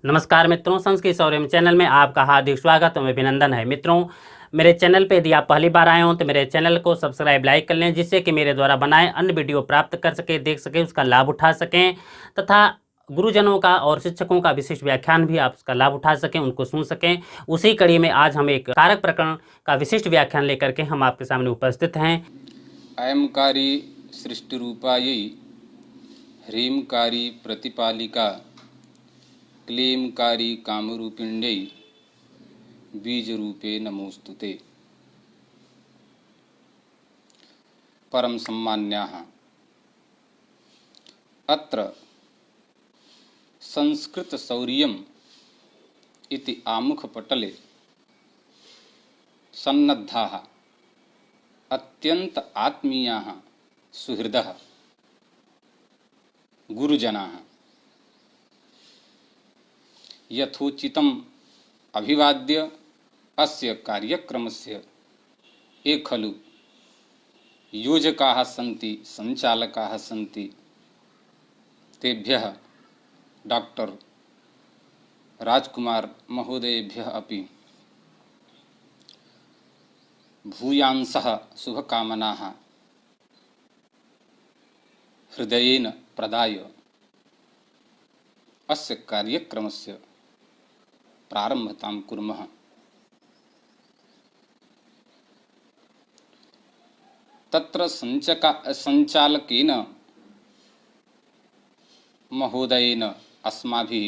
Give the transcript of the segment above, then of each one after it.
नमस्कार मित्रों, संस्कृत सौर्यम चैनल में आपका हार्दिक स्वागत एवं अभिनंदन है। मित्रों, मेरे चैनल पे यदि आप पहली बार आए हों तो मेरे चैनल को सब्सक्राइब लाइक कर लें, जिससे कि मेरे द्वारा बनाए अन्य वीडियो प्राप्त कर सके, देख सके, उसका लाभ उठा सकें तथा गुरुजनों का और शिक्षकों का विशिष्ट व्याख्यान भी आप उसका लाभ उठा सकें, उनको सुन सकें। उसी कड़ी में आज हम एक कारक प्रकरण का विशिष्ट व्याख्यान लेकर के हम आपके सामने उपस्थित हैं। अयंकारी सृष्टिरूपायै ह्रींकारी प्रतिपालिका क्लींकारी कामरूपिण्यै बीजरूपे नमोस्तुते। परम सम्मान्याः, अत्र संस्कृतशौर्यम् इति आमुखपटले सन्नद्धाः अत्यंत आत्मीयाः सुहृदः गुरुजनाः यथोचितम् अभिवाद्य अस्य कार्यक्रमस्य ये खलु योजकाः सन्ति, संचालकाः सन्ति, तेभ्यः डॉक्टर राजकुमार महोदयेभ्यः अपि भूयांसः शुभकामनाः हृदयेन प्रदाय अस्य कार्यक्रमस्य प्रारम्भतां कुर्मः। तत्र संचालकेन महोदयेन अस्माभिः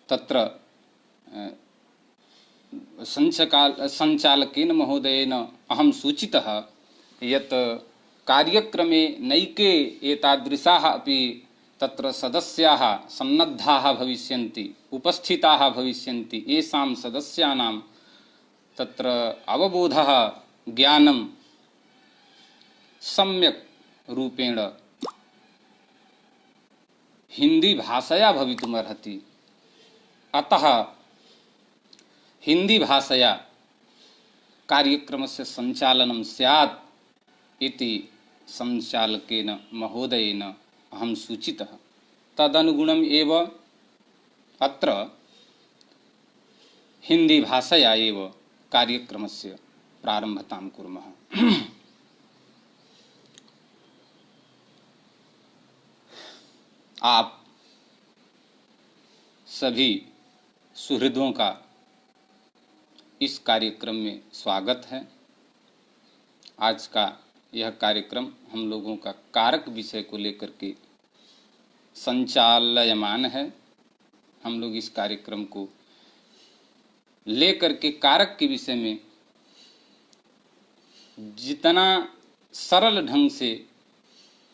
तत्र संचालकेन महोदयेन अहं सूचितः यत् कार्यक्रमे नैके एतादृशाः अपि तत्र सदस्याः सन्नद्धाः भविष्यन्ति, उपस्थिताः भविष्यन्ति। येषां सदस्यानां तत्र अवबोधः, ज्ञानं सम्यक् रूपेण हिंदी भाषया भवितुमर्हति। अतः हिंदी भाषया कार्यक्रमस्य संचालनं स्यात् इति संचालकेन महोदयेन अहं सूचितः। तदनुगुणम् एव अत्र हिंदी भाषया एव कार्यक्रमस्य प्रारम्भतां कुर्मः। आप सभी सुहृदों का इस कार्यक्रम में स्वागत है। आज का यह कार्यक्रम हम लोगों का कारक विषय को लेकर के संचालयमान है। हम लोग इस कार्यक्रम को लेकर के कारक के विषय में जितना सरल ढंग से,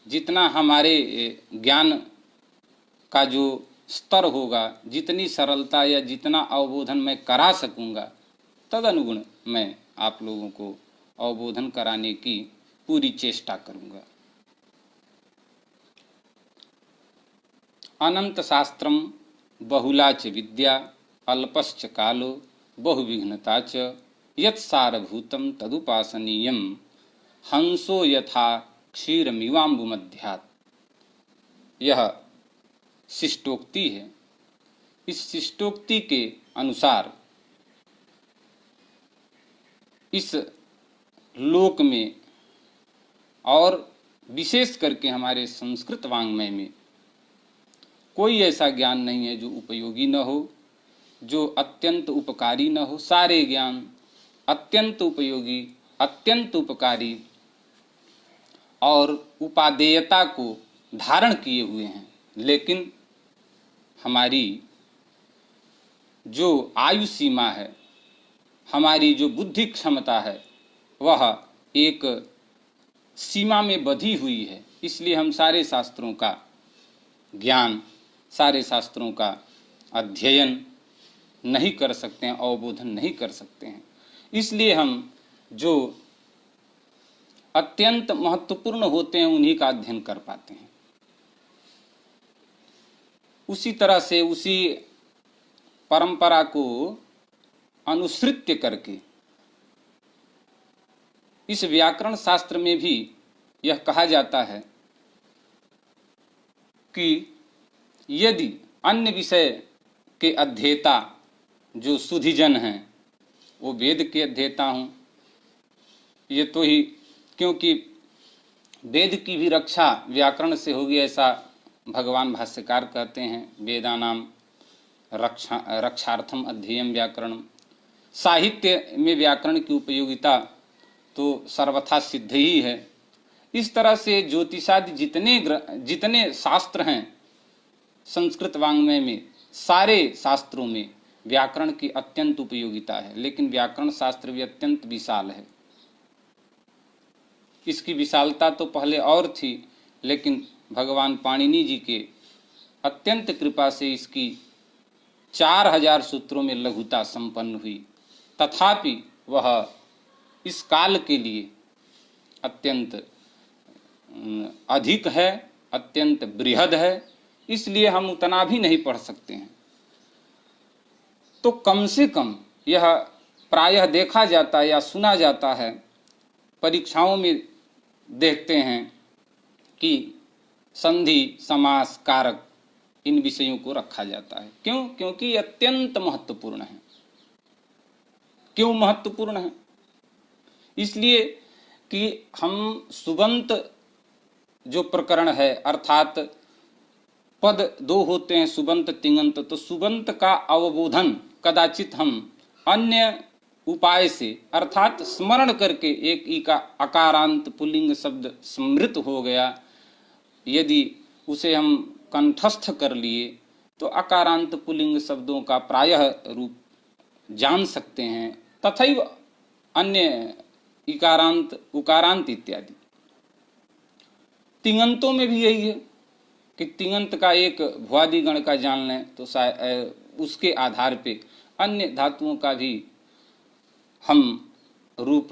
जितना हमारे ज्ञान का जो स्तर होगा, जितनी सरलता या जितना अवबोधन मैं करा सकूंगा, तदनुगुण मैं आप लोगों को अवबोधन कराने की पूरी चेष्टा करूंगा। अनंत शास्त्रम बहुला च विद्या अल्पश्च कालो बहुविघ्नता च यत्सारभूतं तदुपासनीयं हंसो यथा क्षीरमिवाम्बुमध्यात्। यह शिष्टोक्ति है। इस शिष्टोक्ति के अनुसार इस लोक में और विशेष करके हमारे संस्कृत वाङ्मय में कोई ऐसा ज्ञान नहीं है जो उपयोगी न हो, जो अत्यंत उपकारी न हो। सारे ज्ञान अत्यंत उपयोगी, अत्यंत उपकारी और उपादेयता को धारण किए हुए हैं। लेकिन हमारी जो आयु सीमा है, हमारी जो बुद्धि क्षमता है, वह एक सीमा में बधी हुई है। इसलिए हम सारे शास्त्रों का ज्ञान, सारे शास्त्रों का अध्ययन नहीं कर सकते हैं, अवबोधन नहीं कर सकते हैं। इसलिए हम जो अत्यंत महत्वपूर्ण होते हैं उन्हीं का अध्ययन कर पाते हैं। उसी तरह से उसी परंपरा को अनुसृत्य करके इस व्याकरण शास्त्र में भी यह कहा जाता है कि यदि अन्य विषय के अध्येता जो सुधीजन हैं वो वेद के अध्येता हों, ये तो ही, क्योंकि वेद की भी रक्षा व्याकरण से होगी, ऐसा भगवान भाष्यकार कहते हैं। वेदानाम रक्षार्थम अध्ययन व्याकरण। साहित्य में व्याकरण की उपयोगिता तो सर्वथा सिद्ध ही है। इस तरह से ज्योतिषादि जितने शास्त्र हैं संस्कृत वाङ्मय में, सारे शास्त्रों में व्याकरण की अत्यंत उपयोगिता है। लेकिन व्याकरण शास्त्र भी अत्यंत विशाल है। इसकी विशालता तो पहले और थी, लेकिन भगवान पाणिनि जी के अत्यंत कृपा से इसकी 4000 सूत्रों में लघुता संपन्न हुई। तथापि वह इस काल के लिए अत्यंत अधिक है, अत्यंत बृहद है, इसलिए हम उतना भी नहीं पढ़ सकते हैं। तो कम से कम यह प्रायः देखा जाता है या सुना जाता है, परीक्षाओं में देखते हैं कि संधि, समास, कारक, इन विषयों को रखा जाता है। क्यों? क्योंकि ये अत्यंत महत्वपूर्ण है। क्यों महत्वपूर्ण है? इसलिए कि हम सुबंत जो प्रकरण है, अर्थात पद 2 होते हैं, सुबंत तिङंत, तो सुबंत का अवबोधन कदाचित हम अन्य उपाय से, अर्थात स्मरण करके, एक ई का अकारांत पुल्लिंग शब्द स्मृत हो गया, यदि उसे हम कंठस्थ कर लिए तो अकारांत पुल्लिंग शब्दों का प्रायः रूप जान सकते हैं। तथैव अन्य इकारांत, उकारांत इत्यादि। तिङंतों में भी यही है कि तिङंत का एक भुआदि गण का जान लें तो उसके आधार पे अन्य धातुओं का भी हम रूप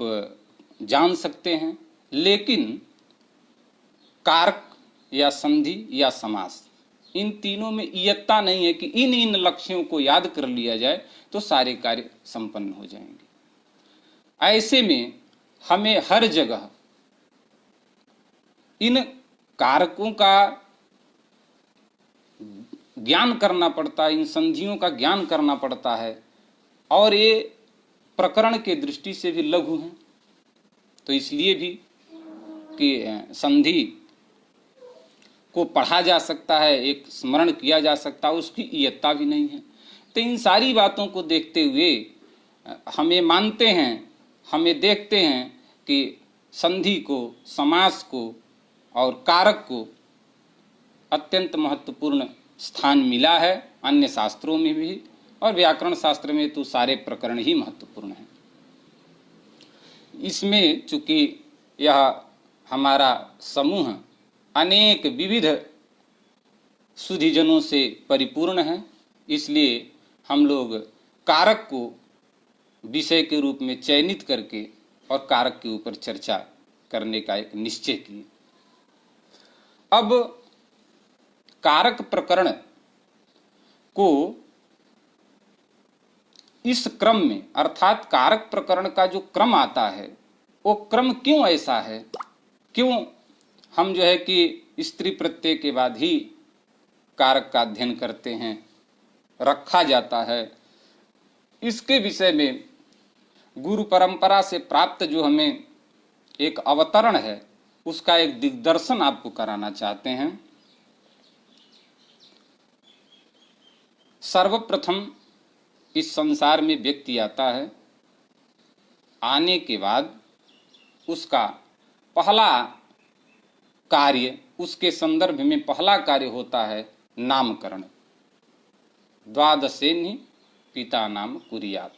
जान सकते हैं। लेकिन कारक या संधि या समास, इन तीनों में इयत्ता नहीं है कि इन लक्ष्यों को याद कर लिया जाए तो सारे कार्य संपन्न हो जाएंगे। ऐसे में हमें हर जगह इन कारकों का ज्ञान करना पड़ता है, इन संधियों का ज्ञान करना पड़ता है, और ये प्रकरण के दृष्टि से भी लघु हैं। तो इसलिए भी कि संधि को पढ़ा जा सकता है, एक स्मरण किया जा सकता है, उसकी इयत्ता भी नहीं है। तो इन सारी बातों को देखते हुए हमें मानते हैं, हमें देखते हैं कि संधि को, समास को और कारक को अत्यंत महत्वपूर्ण स्थान मिला है, अन्य शास्त्रों में भी, और व्याकरण शास्त्र में तो सारे प्रकरण ही महत्वपूर्ण हैं। इसमें चूंकि यह हमारा समूह अनेक विविध सुधीजनों से परिपूर्ण है, इसलिए हम लोग कारक को विषय के रूप में चयनित करके और कारक के ऊपर चर्चा करने का एक निश्चय किए। अब कारक प्रकरण को इस क्रम में, अर्थात कारक प्रकरण का जो क्रम आता है वो क्रम क्यों ऐसा है, क्यों हम जो है कि स्त्री प्रत्यय के बाद ही कारक का अध्ययन करते हैं, रखा जाता है, इसके विषय में गुरु परंपरा से प्राप्त जो हमें एक अवतरण है उसका एक दिग्दर्शन आपको कराना चाहते हैं। सर्वप्रथम इस संसार में व्यक्ति आता है, आने के बाद उसका पहला कार्य, उसके संदर्भ में पहला कार्य होता है नामकरण। द्वादशेन ही पिता नाम कुर्यात्।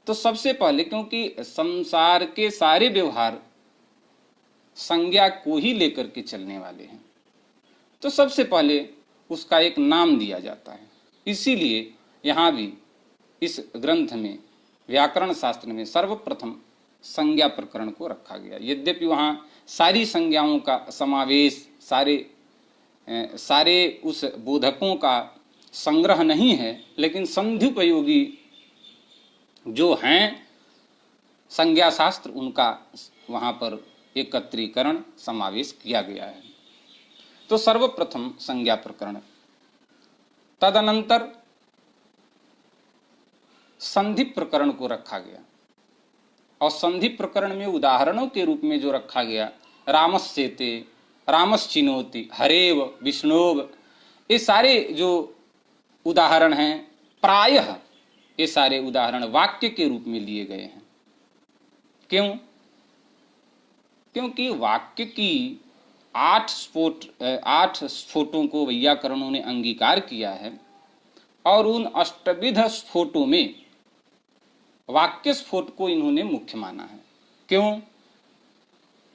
तो सबसे पहले, क्योंकि संसार के सारे व्यवहार संज्ञा को ही लेकर के चलने वाले हैं, तो सबसे पहले उसका एक नाम दिया जाता है। इसीलिए यहाँ भी इस ग्रंथ में, व्याकरण शास्त्र में सर्वप्रथम संज्ञा प्रकरण को रखा गया। यद्यपि वहाँ सारी संज्ञाओं का समावेश, सारे उस बोधकों का संग्रह नहीं है, लेकिन संध्युपयोगी जो हैं संज्ञा शास्त्र, उनका वहाँ पर एकत्रीकरण, समावेश किया गया है। तो सर्वप्रथम संज्ञा प्रकरण, तदनंतर संधि प्रकरण को रखा गया, और संधि प्रकरण में उदाहरणों के रूप में जो रखा गया, रामस्येते, रामश्चिनोति, हरेव, विष्णोव, ये सारे जो उदाहरण हैं प्रायः ये सारे उदाहरण वाक्य के रूप में लिए गए हैं। क्यों? क्योंकि वाक्य की 8 स्फोटों को वैयाकरणों ने अंगीकार किया है, और उन अष्टविध स्फोटों में वाक्य स्फोट को इन्होंने मुख्य माना है। क्यों?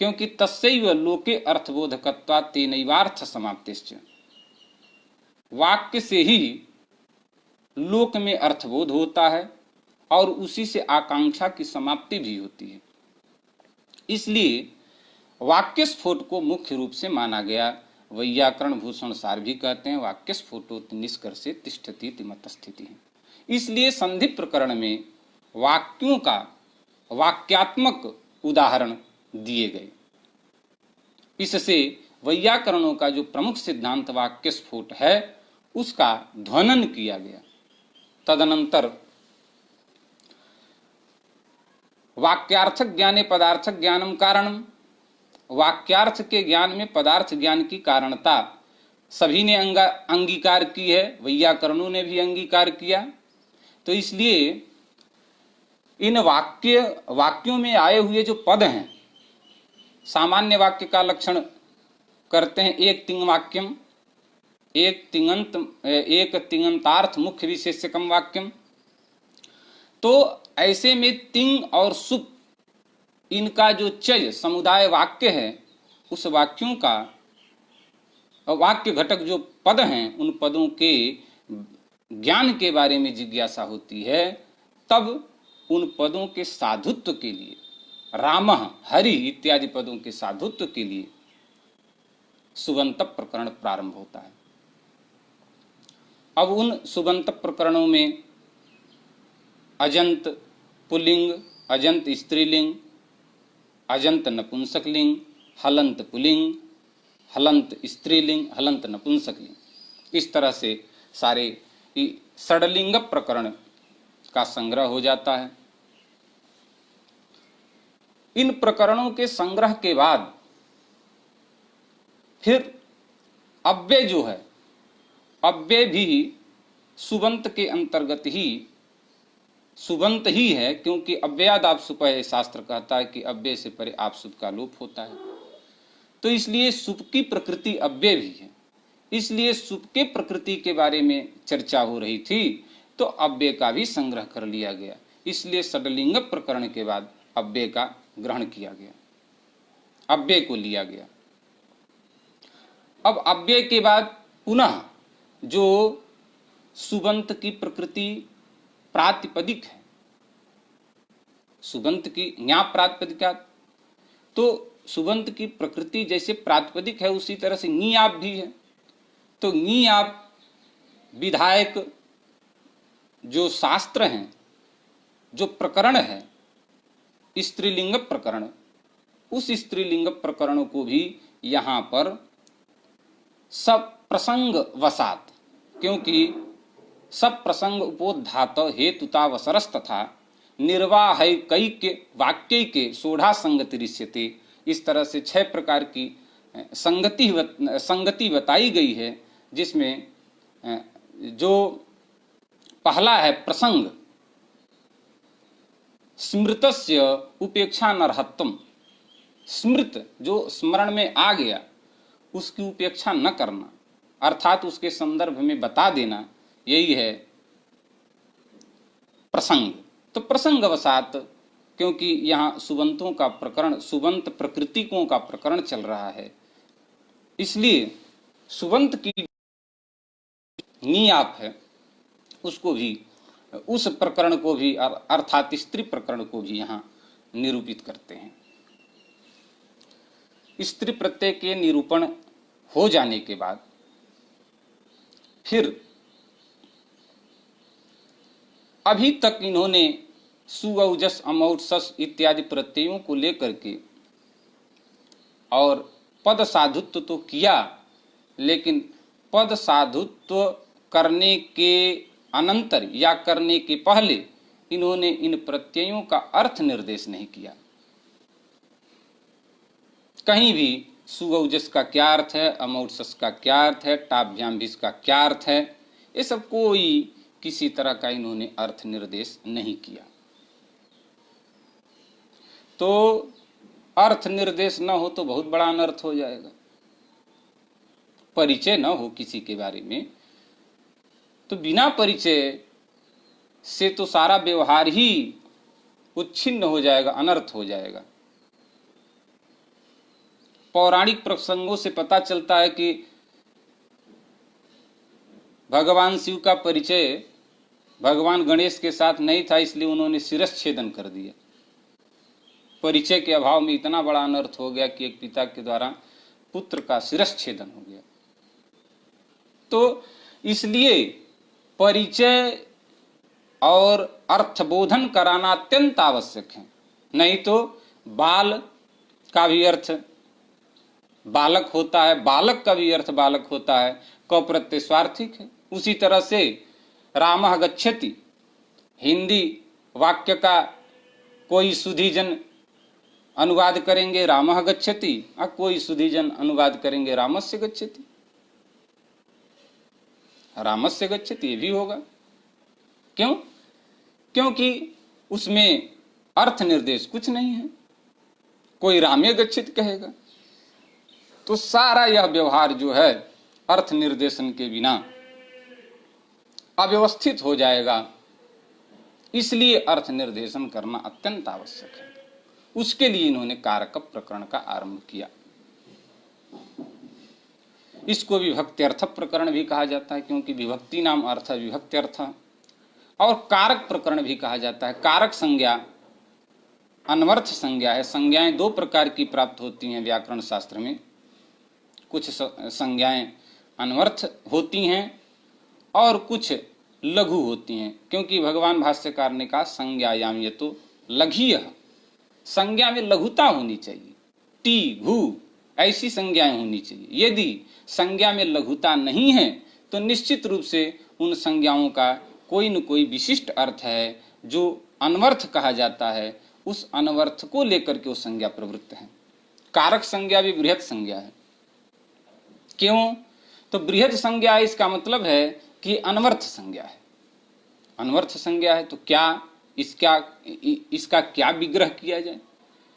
क्योंकि तस्यैव लोके अर्थबोधकत्वात् तेनैवार्थ समाप्तिश्च, वाक्य से ही लोक में अर्थबोध होता है और उसी से आकांक्षा की समाप्ति भी होती है। इसलिए वाक्य स्फोट को मुख्य रूप से माना गया। वैयाकरण भूषण सार भी कहते हैं वाक्य स्फोटो निष्कर्षे तिष्ठति इति मतस्थिति है। इसलिए संधि प्रकरण में वाक्यों का वाक्यात्मक उदाहरण दिए गए। इससे वैयाकरणों का जो प्रमुख सिद्धांत वाक्य स्फोट है उसका ध्वनन किया गया। तदनंतर वाक्यार्थ ज्ञाने पदार्थ ज्ञानम कारणम, वाक्यार्थ के ज्ञान में पदार्थ ज्ञान की कारणता सभी ने अंगीकार की है, वैयाकरणों ने भी अंगीकार किया। तो इसलिए इन वाक्यों में आए हुए जो पद हैं, सामान्य वाक्य का लक्षण करते हैं एक तिंग वाक्यम, एक तिङन्तार्थ मुख्य विशेष्यकम वाक्यम। तो ऐसे में तिंग और सुप, इनका जो चय समुदाय वाक्य है, उस वाक्यों का वाक्य घटक जो पद हैं, उन पदों के ज्ञान के बारे में जिज्ञासा होती है, तब उन पदों के साधुत्व के लिए, राम, हरि इत्यादि पदों के साधुत्व के लिए सुबंत प्रकरण प्रारंभ होता है। अब उन सुबंत प्रकरणों में अजंत पुल्लिंग, अजंत स्त्रीलिंग, अजंत नपुंसकलिंग, हलंत पुल्लिंग, हलंत स्त्रीलिंग, हलंत नपुंसकलिंग, इस तरह से सारे षडलिंग प्रकरण का संग्रह हो जाता है। इन प्रकरणों के संग्रह के बाद फिर अव्यय जो है, अव्यय भी सुबंत के अंतर्गत ही सुबंत ही है, क्योंकि अव्ययाद आपसुप है, शास्त्र कहता है कि अव्यय से परे आपसुप का लोप होता है। तो इसलिए सुप की प्रकृति अव्यय भी है। इसलिए सुप के प्रकृति के बारे में चर्चा हो रही थी, तो अव्यय का भी संग्रह कर लिया गया। इसलिए षडलिंग प्रकरण के बाद अव्यय का ग्रहण किया गया, अव्यय को लिया गया। अब अव्यय के बाद पुनः जो सुबंत की प्रकृति प्रातिपदिक है, सुबंत की ज्ञाप प्रातिपदिका, तो सुबंत की प्रकृति जैसे प्रातिपदिक है उसी तरह से ङीयाप भी है। तो ङीयाप विधायक जो शास्त्र हैं, जो प्रकरण है स्त्रीलिंग प्रकरण, उस स्त्रीलिंग प्रकरण को भी यहाँ पर सब प्रसंग वसात, क्योंकि सब प्रसंग उपोद्धात हेतुतावसरस तथा निर्वाहैकैक्य वाक्यैके सोढ़ा संगति ऋष्यते, इस तरह से 6 प्रकार की संगति बताई गई है, जिसमें जो पहला है प्रसंग, स्मृतस्य उपेक्षा नरहत्तम, स्मृत जो स्मरण में आ गया उसकी उपेक्षा न करना, अर्थात उसके संदर्भ में बता देना, यही है प्रसंग। तो प्रसंगवशात, क्योंकि यहाँ सुबंतों का प्रकरण, सुबंत प्रकृतिकों का प्रकरण चल रहा है, इसलिए सुबंत की ङीयाप है उसको भी, उस प्रकरण को भी, अर्थात स्त्री प्रकरण को भी यहाँ निरूपित करते हैं। स्त्री प्रत्यय के निरूपण हो जाने के बाद फिर अभी तक इन्होंने सुऔजस, अमौट, सस इत्यादि प्रत्ययों को लेकर के और पद साधुत्व तो किया, लेकिन पद साधुत्व करने के अनंतर या करने के पहले इन्होंने इन प्रत्ययों का अर्थ निर्देश नहीं किया। कहीं भी सुगौजस का क्या अर्थ है, अमौर्सस का क्या अर्थ है, टाभ्याम भिस का क्या अर्थ है, ये सब कोई किसी तरह का इन्होंने अर्थ निर्देश नहीं किया। तो अर्थ निर्देश न हो तो बहुत बड़ा अनर्थ हो जाएगा। परिचय न हो किसी के बारे में तो बिना परिचय से तो सारा व्यवहार ही उच्छिन्न हो जाएगा, अनर्थ हो जाएगा। पौराणिक प्रसंगों से पता चलता है कि भगवान शिव का परिचय भगवान गणेश के साथ नहीं था, इसलिए उन्होंने शिरश्छेदन कर दिया। परिचय के अभाव में इतना बड़ा अनर्थ हो गया कि एक पिता के द्वारा पुत्र का शिरश्छेदन हो गया। तो इसलिए परिचय और अर्थबोधन कराना अत्यंत आवश्यक है, नहीं तो बाल का भी अर्थ बालक होता है, बालक का भी अर्थ बालक होता है, क प्रत्यय स्वार्थिक है। उसी तरह से रामः गच्छति हिंदी वाक्य का कोई सुधीजन अनुवाद करेंगे रामः गच्छति और कोई सुधीजन अनुवाद करेंगे रामस्य गच्छति। रामस्य गच्छति ये भी होगा। क्यों? क्योंकि उसमें अर्थ निर्देश कुछ नहीं है। कोई रामे गच्छति कहेगा तो सारा यह व्यवहार जो है अर्थ निर्देशन के बिना अव्यवस्थित हो जाएगा। इसलिए अर्थ निर्देशन करना अत्यंत आवश्यक है। उसके लिए इन्होंने कारक प्रकरण का आरंभ किया। इसको विभक्ति अर्थ प्रकरण भी कहा जाता है, क्योंकि विभक्ति नाम अर्थ है विभक्ति अर्थ, और कारक प्रकरण भी कहा जाता है। कारक संज्ञा अनवर्थ संज्ञा है। संज्ञाएं दो प्रकार की प्राप्त होती हैं व्याकरण शास्त्र में। कुछ संज्ञाएं अनवर्थ होती हैं और कुछ लघु होती हैं, क्योंकि भगवान भाष्यकार ने कहा संज्ञायाम ये तो लघीय, संज्ञा में लघुता होनी चाहिए। टी घू ऐसी संज्ञाएं होनी चाहिए। यदि संज्ञा में लघुता नहीं है तो निश्चित रूप से उन संज्ञाओं का कोई न कोई विशिष्ट अर्थ है जो अनवर्थ कहा जाता है। उस अनवर्थ को लेकर के वो संज्ञा प्रवृत्त है। कारक संज्ञा भी बृहत संज्ञा है। क्यों? तो बृहत संज्ञा इसका मतलब है कि अनवर्थ संज्ञा है। अनवर्थ संज्ञा है तो क्या इसका क्या विग्रह किया जाए,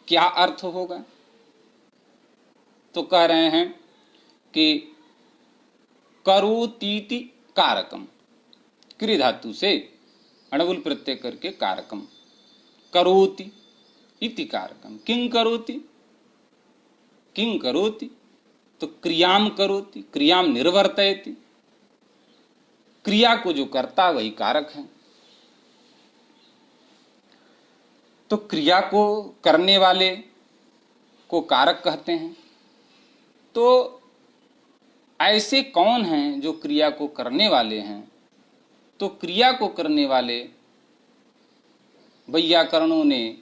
क्या अर्थ होगा? तो कह रहे हैं कि करोतीति कारकम, क्रि धातु से अणुल प्रत्यय करके कारकम, करोति इति कारकम। किं करोति, किं करोति तो क्रियाम करोति, क्रियाम निर्वर्तयति। क्रिया को जो करता वही कारक है। तो क्रिया को करने वाले को कारक कहते हैं। तो ऐसे कौन हैं जो क्रिया को करने वाले हैं? तो क्रिया को करने वाले वैयाकरणों ने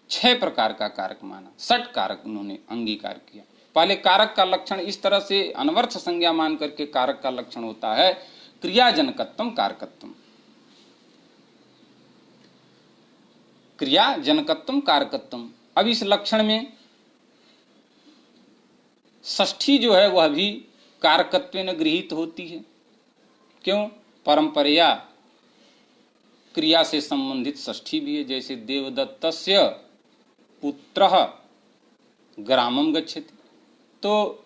6 प्रकार का कारक माना, 6 कारक उन्होंने अंगीकार किया। पहले कारक का लक्षण इस तरह से अनवर्थ संज्ञा मान करके कारक का लक्षण होता है क्रियाजनकत्वम कारकत्वम। क्रियाजनकत्वम कारकत्वम। अब इस लक्षण में षष्ठी जो है वह भी कारकत्वेन गृहीत होती है। क्यों? परंपरया क्रिया से संबंधित षष्ठी भी है। जैसे देवदत्तस्य पुत्रः ग्रामम गच्छति, तो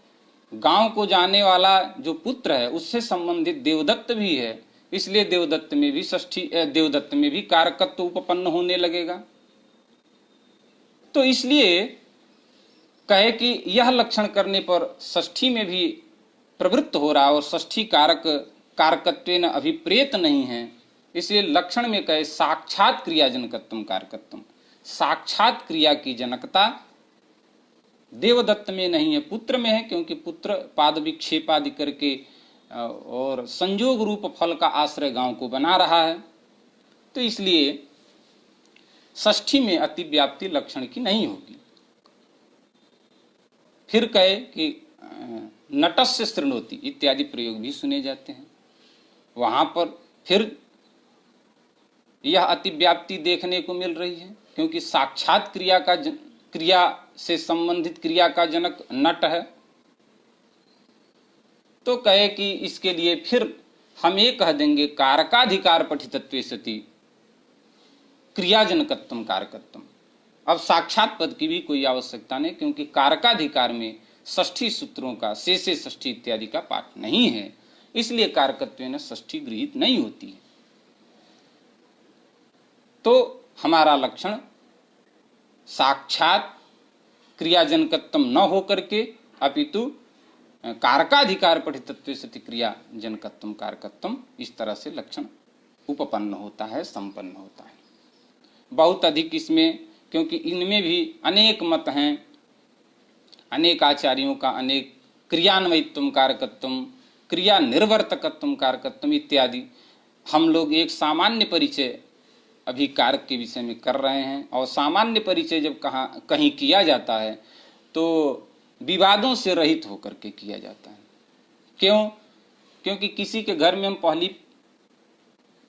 गांव को जाने वाला जो पुत्र है उससे संबंधित देवदत्त भी है, इसलिए देवदत्त में भी षष्ठी, देवदत्त में भी कारकत्व उपपन्न होने लगेगा। तो इसलिए कहे कि यह लक्षण करने पर षष्ठी में भी प्रवृत्त हो रहा और षष्ठी कारकत्वेन अभिप्रेत नहीं है, इसलिए लक्षण में कहे साक्षात क्रियाजनकत्वम कारकत्वम। साक्षात क्रिया की जनकता देवदत्त में नहीं है, पुत्र में है, क्योंकि पुत्र पाद विक्षेप आदि करके और संयोग रूप फल का आश्रय गांव को बना रहा है। तो इसलिए षष्ठी में अतिव्याप्ति लक्षण की नहीं होगी। फिर कहे कि नटस्य शृणोति इत्यादि प्रयोग भी सुने जाते हैं। वहां पर फिर यह अतिव्याप्ति देखने को मिल रही है, क्योंकि साक्षात क्रिया से संबंधित क्रिया का जनक नट है। तो कहे कि इसके लिए फिर हम ये कह देंगे कारकाधिकार पठितत्वे सति क्रियाजनकत्वम कारकत्वम। अब साक्षात पद की भी कोई आवश्यकता नहीं, क्योंकि कारकाधिकार में षष्ठी सूत्रों का शेषे षष्ठी इत्यादि का पाठ नहीं है, इसलिए कारकत्वेन षष्ठी गृहीत नहीं होती है। तो हमारा लक्षण साक्षात क्रियाजनकत्वम न होकर के अपितु कारकाधिकार पठितत्वे सति क्रिया जनकत्वम कारकत्वम, इस तरह से लक्षण उपपन्न होता है, संपन्न होता है। बहुत अधिक इसमें, क्योंकि इनमें भी अनेक मत हैं, अनेक आचार्यों का अनेक क्रियान्वयित्वम कारकत्वम, क्रिया निर्वर्तकत्वम कारकत्वम इत्यादि। हम लोग एक सामान्य परिचय अभी कारक के विषय में कर रहे हैं, और सामान्य परिचय जब कहीं किया जाता है तो विवादों से रहित होकर के किया जाता है। क्यों? क्योंकि किसी के घर में हम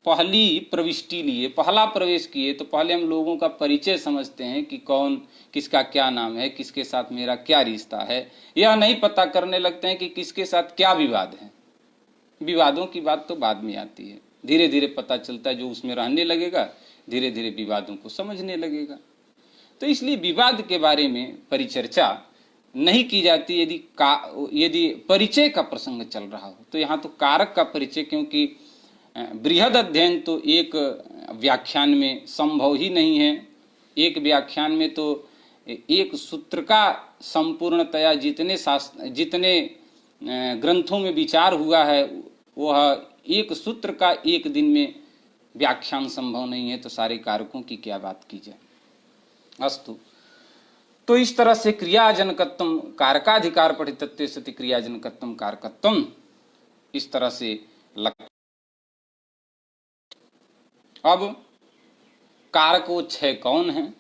पहली प्रविष्टि लिए, पहला प्रवेश किए, तो पहले हम लोगों का परिचय समझते हैं कि कौन, किसका क्या नाम है, किसके साथ मेरा क्या रिश्ता है। यह नहीं पता करने लगते हैं कि किसके साथ क्या विवाद है। विवादों की बात तो बाद में आती है, धीरे धीरे पता चलता है। जो उसमें रहने लगेगा धीरे धीरे विवादों को समझने लगेगा। तो इसलिए विवाद के बारे में परिचर्चा नहीं की जाती यदि परिचय का प्रसंग चल रहा हो। तो यहाँ तो कारक का परिचय, क्योंकि बृहद अध्ययन तो एक व्याख्यान में संभव ही नहीं है। एक व्याख्यान में तो एक सूत्र का संपूर्णतया जितने ग्रंथों में विचार हुआ है, वह एक सूत्र का एक दिन में व्याख्यान संभव नहीं है, तो सारे कारकों की क्या बात की जाए। अस्तु, तो इस तरह से क्रियाजनकत्वम कारकाधिकार पठितत्वे सति क्रियाजनकत्वम कारकत्वम, इस तरह से अब कारको छह कौन है?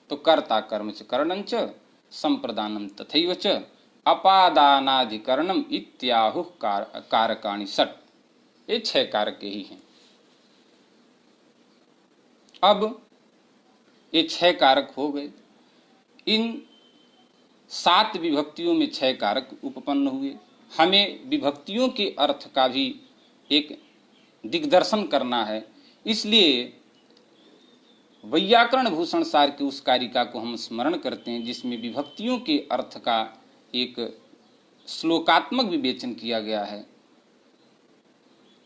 तो कर्ता कर्म च करणं च संप्रदानम तथैव च अपादानाधिकरणम इत्याहुः कारकाणि षट्। ये छह कारक ही हैं। अब ये छह कारक हो गए। इन 7 विभक्तियों में 6 कारक उपपन्न हुए। हमें विभक्तियों के अर्थ का भी एक दिग्दर्शन करना है, इसलिए वैयाकरण भूषण सार की उस कारिका को हम स्मरण करते हैं, जिसमें विभक्तियों के अर्थ का एक श्लोकात्मक विवेचन किया गया है।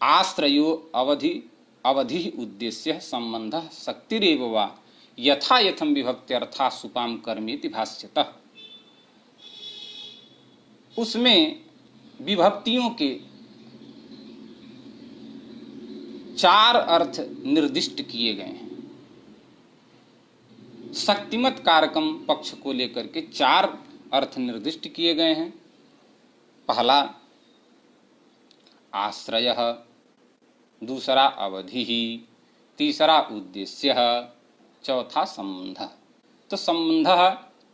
आश्रयो अवधि उद्देश्य संबंध शक्तिरेव वा यथा यथम विभक्त्यर्था सुपाम कर्मेति भाष्यतः। उसमें विभक्तियों के 4 अर्थ निर्दिष्ट किए गए हैं। शक्तिमत कारकम पक्ष को लेकर के 4 अर्थ निर्दिष्ट किए गए हैं। पहला आश्रय, दूसरा अवधि, तीसरा उद्देश्य, चौथा संबंध। तो संबंध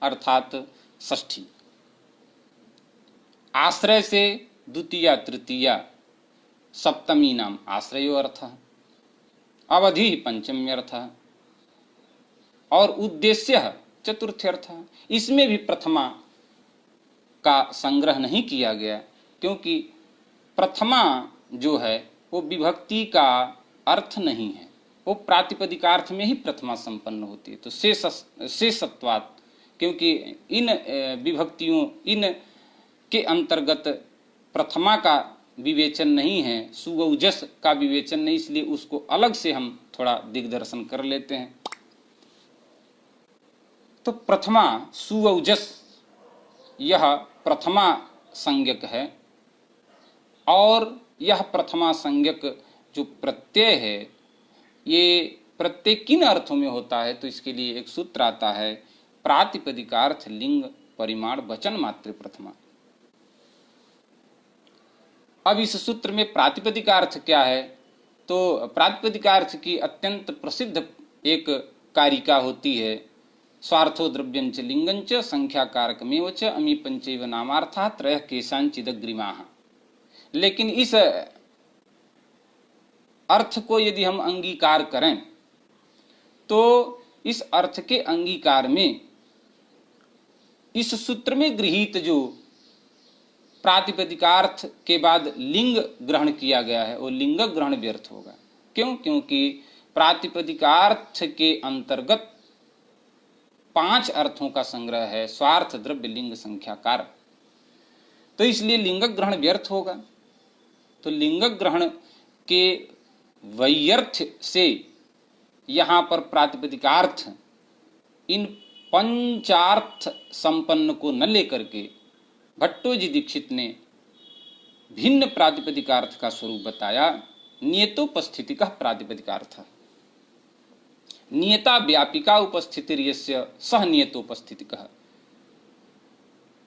अर्थात षष्ठी। आश्रय से द्वितीया तृतीया सप्तमी नाम आश्रयो अर्थ, अवधि पंचमी अर्थ और उद्देश्य चतुर्थ अर्थ। इसमें भी प्रथमा का संग्रह नहीं किया गया, क्योंकि प्रथमा जो है वो विभक्ति का अर्थ नहीं है, वो प्रातिपदिकार्थ में ही प्रथमा संपन्न होती है। तो शेषत्वात्, क्योंकि इन विभक्तियों इन के अंतर्गत प्रथमा का विवेचन नहीं है, सुवौजस का विवेचन नहीं, इसलिए उसको अलग से हम थोड़ा दिग्दर्शन कर लेते हैं। तो प्रथमा सुवौजस यह प्रथमा संज्ञक है, और यह प्रथमा संज्ञक जो प्रत्यय है ये प्रत्यय किन अर्थों में होता है? तो इसके लिए एक सूत्र आता है, प्रातिपदिकार्थ लिंग परिमाण वचन मात्र प्रथमा। अब इस सूत्र में प्रातिपदिकार्थ क्या है? तो प्रातिपदिकार्थ की अत्यंत प्रसिद्ध एक कारिका होती है स्वार्थो द्रव्यं च लिंगं च संख्याकारकमेव च अमी पंचैव नामार्थाः त्रयः केशांचिदग्रिमाः। लेकिन इस अर्थ को यदि हम अंगीकार करें तो इस अर्थ के अंगीकार में इस सूत्र में गृहीत जो प्रातिपदिकार्थ के बाद लिंग ग्रहण किया गया है वो लिंग ग्रहण व्यर्थ होगा। क्यों? क्योंकि प्रातिपदिकार्थ के अंतर्गत 5 अर्थों का संग्रह है, स्वार्थ द्रव्य लिंग संख्याकार, तो इसलिए लिंग ग्रहण व्यर्थ होगा। तो लिंग ग्रहण के वैयर्थ्य से यहाँ पर प्रातिपदिकार्थ इन पंचार्थ संपन्न को न लेकर के भट्टोजी दीक्षित ने भिन्न प्रातिपदिकार्थ का स्वरूप बताया। नियतोपस्थिति का प्रातिपदिकार्थ, नियता व्यापिका उपस्थितिर्यस्य सह नियतोपस्थितिकः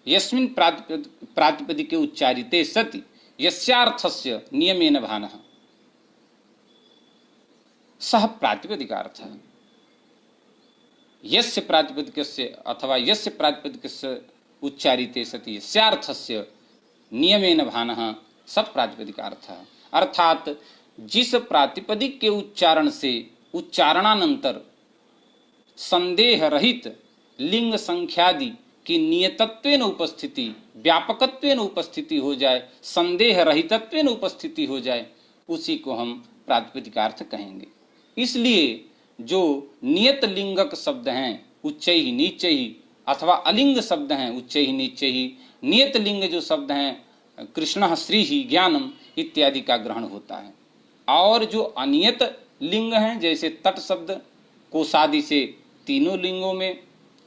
यस्मिन् प्रातिपदिके उच्चारिते सति यस्यार्थस्य नियमेन भानः सह प्रातिपदिकार्थः। यस्य प्रातिपदिकस्य अथवा यस्य प्रातिपदिकस्य उच्चारिते सति यस्यार्थस्य नियमेन भानः सब प्रातिपदिकार्थः। अर्थात जिस प्रातिपदिक के उच्चारण से उच्चारणानंतर संदेह रहित लिंग संख्यादि की नियतत्वेन उपस्थिति, व्यापकत्वेन उपस्थिति हो जाए, संदेह रहितत्वेन उपस्थिति हो जाए, उसी को हम प्रातिपदिकार्थ कहेंगे। इसलिए जो नियत लिंगक शब्द हैं उच्चैः नीचैः अथवा अलिंग शब्द हैं उच्चैः नीचैः, नियत लिंग जो शब्द हैं कृष्णः श्रीः ज्ञानम इत्यादि का ग्रहण होता है। और जो अनियत लिंग हैं जैसे तट शब्द कोसादि से तीनों लिंगों में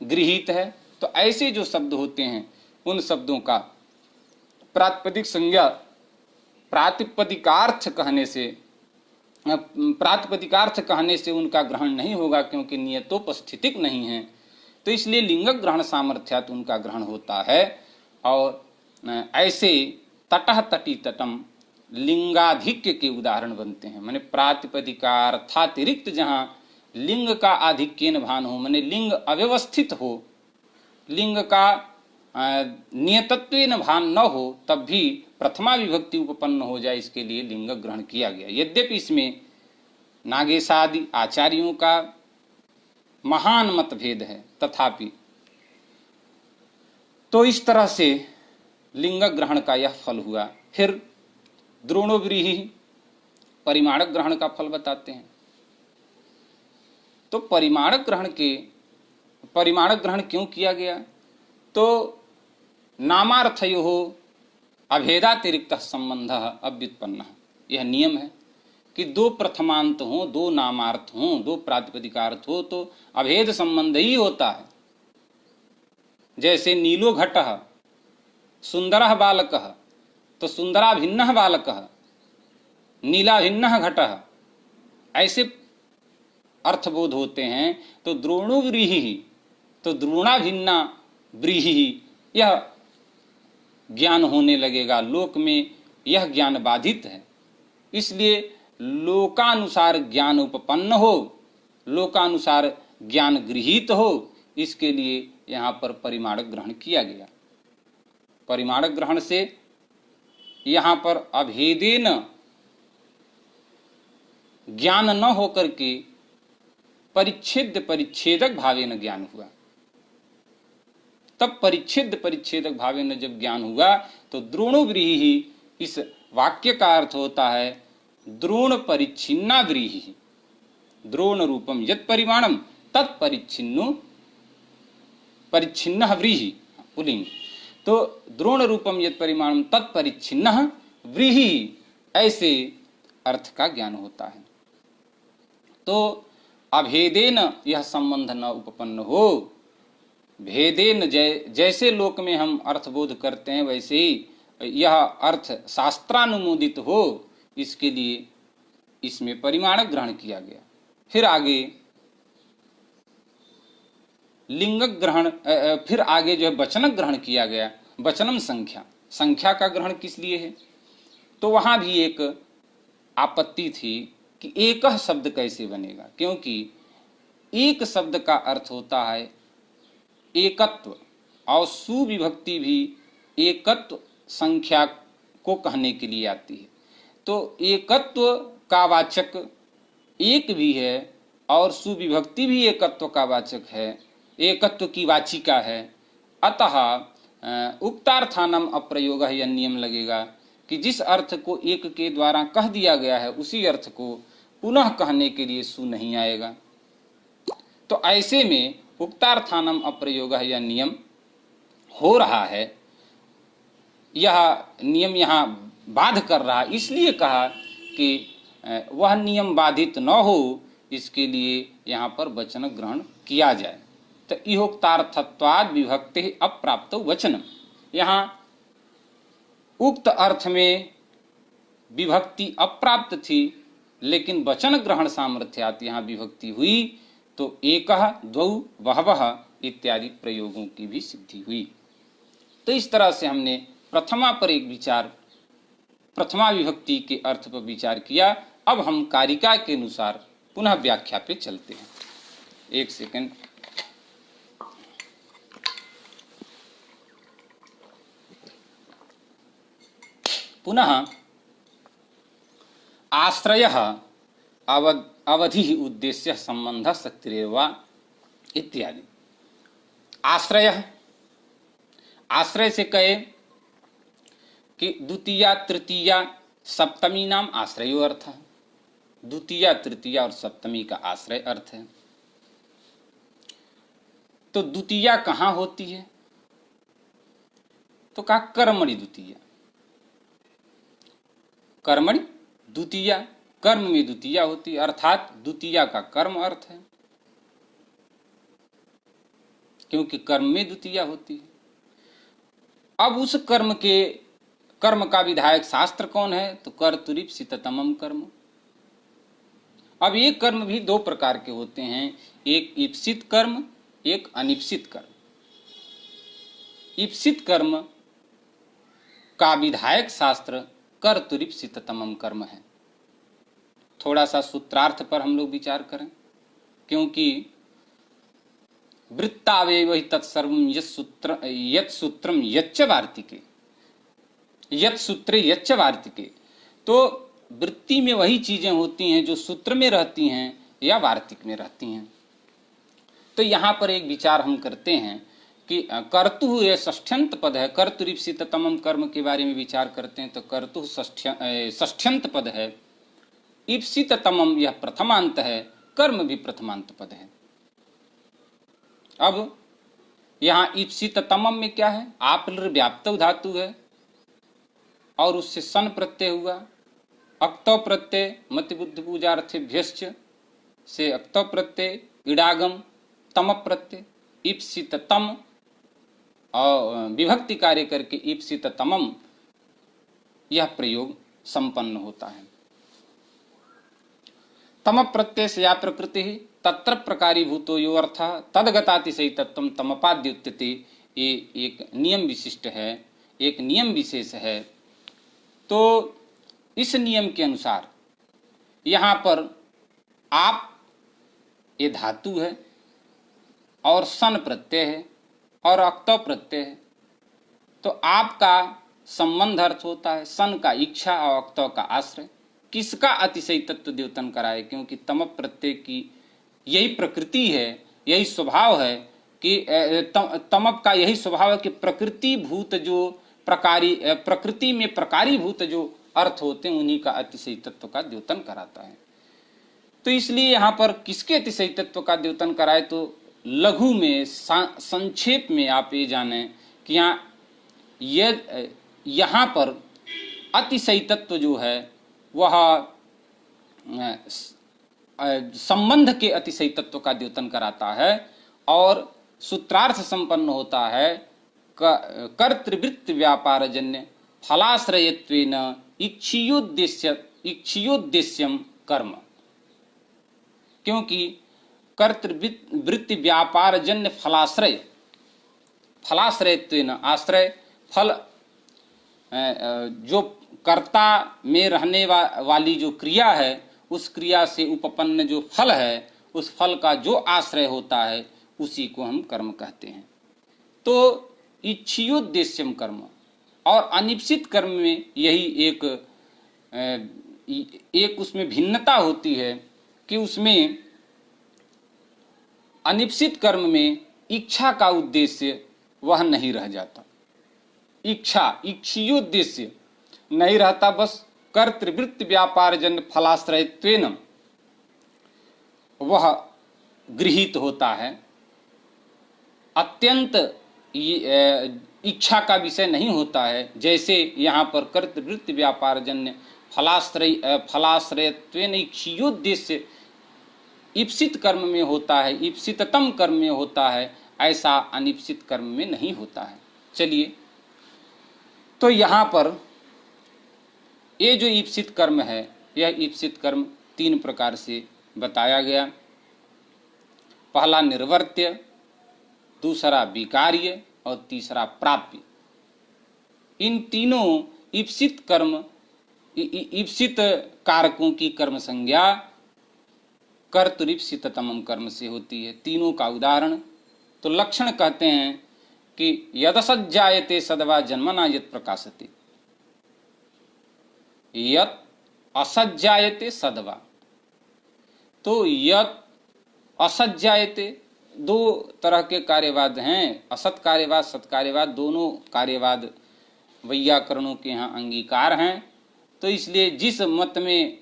गृहीत है, तो ऐसे जो शब्द होते हैं उन शब्दों का प्रातिपदिक संज्ञा प्रातिपदिकार्थ कहने से उनका ग्रहण नहीं होगा, क्योंकि नियतोपस्थितिक नहीं है। तो इसलिए लिंग ग्रहण सामर्थ्यात उनका ग्रहण होता है। और ऐसे तटः तटी तटम लिंगाधिक्य के उदाहरण बनते हैं। माने प्रातिपदिकार्थातिरिक्त जहाँ लिंग का आधिक्येन भान हो, माने लिंग अव्यवस्थित हो, लिंग का नियतत्वेन भान न हो, तब भी प्रथमा विभक्ति उपपन्न हो जाए, इसके लिए लिंग ग्रहण किया गया। यद्यपि इसमें नागेशादि आचार्यों का महान मतभेद है, तथापि तो इस तरह से लिंग ग्रहण का यह फल हुआ। फिर द्रोणोव्रीहि परिमाणक ग्रहण का फल बताते हैं। तो परिमाणक ग्रहण क्यों किया गया? तो नामार्थयोः अभेदातिरिक्त संबंध अव्युत्पन्न, यह नियम है कि 2 प्रथमांत हो, 2 नामार्थ हो, 2 प्रातिपदिकार्थ हो तो अभेद संबंध ही होता है। जैसे नीलो घटः सुंदरः बालकः, तो सुंदरा भिन्नः बालकः, नीला भिन्नः घटः, ऐसे अर्थबोध होते हैं। तो द्रोणोव्रीहि, तो द्रोणा भिन्ना व्रीहि, यह ज्ञान होने लगेगा। लोक में यह ज्ञान बाधित है, इसलिए लोकानुसार ज्ञान उपपन्न हो, लोकानुसार ज्ञान गृहीत हो, इसके लिए यहाँ पर परिमाणक ग्रहण किया गया। परिमाणक ग्रहण से यहाँ पर अभेदेन ज्ञान न होकर के परिच्छेदक भावेन ज्ञान हुआ। तब परिच्छेदक भावेन जब ज्ञान हुआ तो द्रोणोव्रीहि, इस वाक्य का अर्थ होता है द्रोण परिच्छिन्ना व्रीहि, द्रोण रूपम यत् परिमाणम परिच्छिन्नः व्रीहि पुलिंग। तो द्रोण रूपम यत् परिमाणम तत्परिच्छिन्नः व्रीहि, ऐसे अर्थ का ज्ञान होता है। तो अभेदेन यह संबंध न उपपन्न हो, भेदेन जैसे लोक में हम अर्थबोध करते हैं वैसे ही यह अर्थ शास्त्रानुमोदित हो, इसके लिए इसमें परिमाणक ग्रहण किया गया। फिर आगे लिंग ग्रहण, फिर आगे जो है वचनक ग्रहण किया गया। वचनम संख्या का ग्रहण किस लिए है? तो वहां भी एक आपत्ति थी कि एक शब्द कैसे बनेगा, क्योंकि एक शब्द का अर्थ होता है एकत्व और सुविभक्ति भी एकत्व संख्या को कहने के लिए आती है। तो एकत्व का वाचक एक भी है और सुविभक्ति भी एकत्व का वाचक है, एकत्व की वाचिका है। अतः उक्तार्थानम अप्रयोग यह नियम लगेगा कि जिस अर्थ को एक के द्वारा कह दिया गया है उसी अर्थ को पुनः कहने के लिए सु नहीं आएगा। तो ऐसे में उक्तार्थानम अप्रयोग यह नियम हो रहा है, यह नियम यहाँ बाध कर रहा, इसलिए कहा कि वह नियम बाधित न हो, इसके लिए यहाँ पर वचन ग्रहण किया जाए। तो इहोक्तार्थत्वाद विभक्ति अप्राप्त वचनम, यहाँ उक्त अर्थ में विभक्ति अप्राप्त थी लेकिन वचन ग्रहण सामर्थ्यात यहाँ विभक्ति हुई, तो एकः द्वौ बहवः इत्यादि प्रयोगों की भी सिद्धि हुई। तो इस तरह से हमने प्रथमा पर एक विचार, प्रथमा विभक्ति के अर्थ पर विचार किया। अब हम कारिका के अनुसार पुनः व्याख्या पे चलते हैं। एक सेकंड, पुनः आश्रयः अवधि उद्देश्य संबंध सक्रियवा इत्यादि। आश्रय, आश्रय से कहे कि द्वितीया तृतीया सप्तमी नाम आश्रयो अर्थ है। द्वितीया तृतीया और सप्तमी का आश्रय अर्थ है। तो द्वितीया कहाँ होती है? तो कहा कर्मणि द्वितीया, कर्मणि द्वितीया, कर्म में द्वितीया होती है, अर्थात द्वितीया का कर्म अर्थ है, क्योंकि कर्म में द्वितीया होती है। अब उस कर्म का विधायक शास्त्र कौन है? तो कर्तुरीप्सिततमम कर्म। अब ये कर्म भी दो प्रकार के होते हैं, एक ईप्सित कर्म, एक अनिप्सित कर्म। ईप्सित कर्म का विधायक शास्त्र कर्तुरीप्सिततमम कर्म है। थोड़ा सा सूत्रार्थ पर हम लोग विचार करें, क्योंकि वृत्तावयव हि तत्सर्वं यत् सूत्रम यच्च वार्तिके, यत् सूत्रे यच्च वार्तिके। तो वृत्ति में वही चीजें होती हैं जो सूत्र में रहती हैं या वार्तिक में रहती हैं। तो यहाँ पर एक विचार हम करते हैं कि कर्तु ये षष्ठ्यंत पद है। कर्तुरीप्सिततमम कर्म के बारे में विचार करते हैं तो कर्तु षष्ठ्यंत पद है, ईप्सिततमम यह प्रथमांत है, कर्म भी प्रथमांत पद है। अब यहाँ ईप्सिततमम में क्या है? आप्लृ व्याप्तौ धातु है और उससे सन प्रत्यय हुआ, अक्तौ प्रत्यय मति बुद्धि पूजार्थेभ्यश्च से अक्तौ प्रत्यय, इडागम तम प्रत्यय, ईप्सिततम और विभक्ति कार्य करके ईप्सिततमम यह प्रयोग संपन्न होता है। तम प्रत्यय से या प्रकृति तत्र प्रकारी भूतो यो अर्थ तदगतातिशयी तत्व तमपाद्युत्यते, ये एक नियम विशिष्ट है, एक नियम विशेष है। तो इस नियम के अनुसार यहाँ पर आप ये धातु है और सन प्रत्यय है और अक्तौ प्रत्यय है। तो आपका संबंध अर्थ होता है सन का इच्छा और अक्तौ का आश्रय। किसका अतिशय तत्व द्योतन कराए? क्योंकि तम प्रत्यय की यही प्रकृति है, यही स्वभाव है कि तमप का यही स्वभाव है कि प्रकृति भूत जो प्रकृति में प्रकारी भूत जो अर्थ होते हैं उन्हीं का अतिशय तत्व का द्योतन कराता है। तो इसलिए यहाँ पर किसके अतिशय तत्व का द्योतन कराए? तो लघु में संक्षेप में आप ये जाने कि यहाँ पर अतिशय तत्व जो है वह संबंध के अतिशय तत्व का द्योतन कराता है और सूत्रार्थ संपन्न होता है कर्तृवृत्ति व्यापारजन्य फलाश्रयत्वेन इच्छियोद्देश्यम कर्म। क्योंकि कर्तृवृत्ति व्यापारजन्य फलाश्रयत्वेन, आश्रय फल जो कर्ता में रहने वाली जो क्रिया है उस क्रिया से उपपन्न जो फल है उस फल का जो आश्रय होता है उसी को हम कर्म कहते हैं। तो इच्छियोद्देश्यम कर्म, और अनिप्सित कर्म में यही एक उसमें भिन्नता होती है कि उसमें अनिप्सित कर्म में इच्छा का उद्देश्य वह नहीं रह जाता, इच्छियोद्देश्य नहीं रहता, बस कर्तृवृत्ति व्यापार जन्य फलाश्रयत्वेन वह गृहीत होता है, अत्यंत इच्छा का विषय नहीं होता है। जैसे यहाँ पर कर्तृवृत्ति व्यापार जन्य फलाश्रयत्वेन इच्छियोद्देश्य ईप्सित कर्म में होता है, ईप्सिततम कर्म में होता है, ऐसा अनिप्सित कर्म में नहीं होता है। चलिए, तो यहाँ पर ये जो ईप्सित कर्म है, यह ईप्सित कर्म 3 प्रकार से बताया गया। पहला निर्वर्त्य, दूसरा विकार्य और तीसरा प्राप्य। इन तीनों ईप्सित कर्म, ईप्सित कारकों की कर्म संज्ञा कर्तुरीप्सिततमम कर्म से होती है। तीनों का उदाहरण तो लक्षण कहते हैं कि यदसज्जायते सदवा जन्मना यत् प्रकाशते, यत् असज्जायते सदवा। तो यत् असज्जायते, 2 तरह के कार्यवाद हैं, असत कार्यवाद सत कार्यवाद, दोनों कार्यवाद वैयाकरणों के यहाँ अंगीकार हैं। तो इसलिए जिस मत में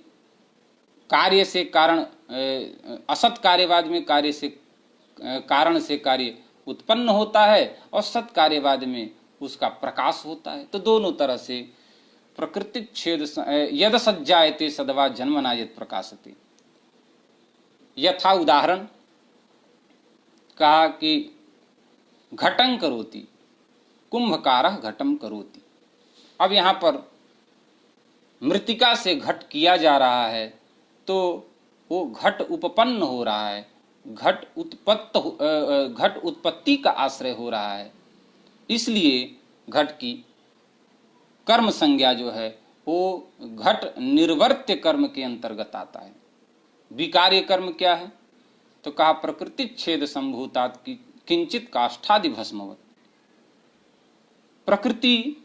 कार्य से कारण, असत कार्यवाद में कार्य से कारण से कार्य उत्पन्न होता है और सत कार्यवाद में उसका प्रकाश होता है, तो दोनों तरह से प्रकृति छेद यद सज्जायते सदवा जन्मना यत् प्रकाशते। यथा उदाहरण कहा कि घटं करोति, कुंभकारः घटं करोति। अब यहाँ पर मृत्तिका से घट किया जा रहा है, तो वो घट उपपन्न हो रहा है, घट उत्पत्ति का आश्रय हो रहा है, इसलिए घट की कर्म संज्ञा जो है वो घट निर्वर्त्य कर्म के अंतर्गत आता है। विकार्य कर्म क्या है? तो कहा प्रकृति छेद संभूतात् किंचित काष्ठादि भस्मवत्। प्रकृति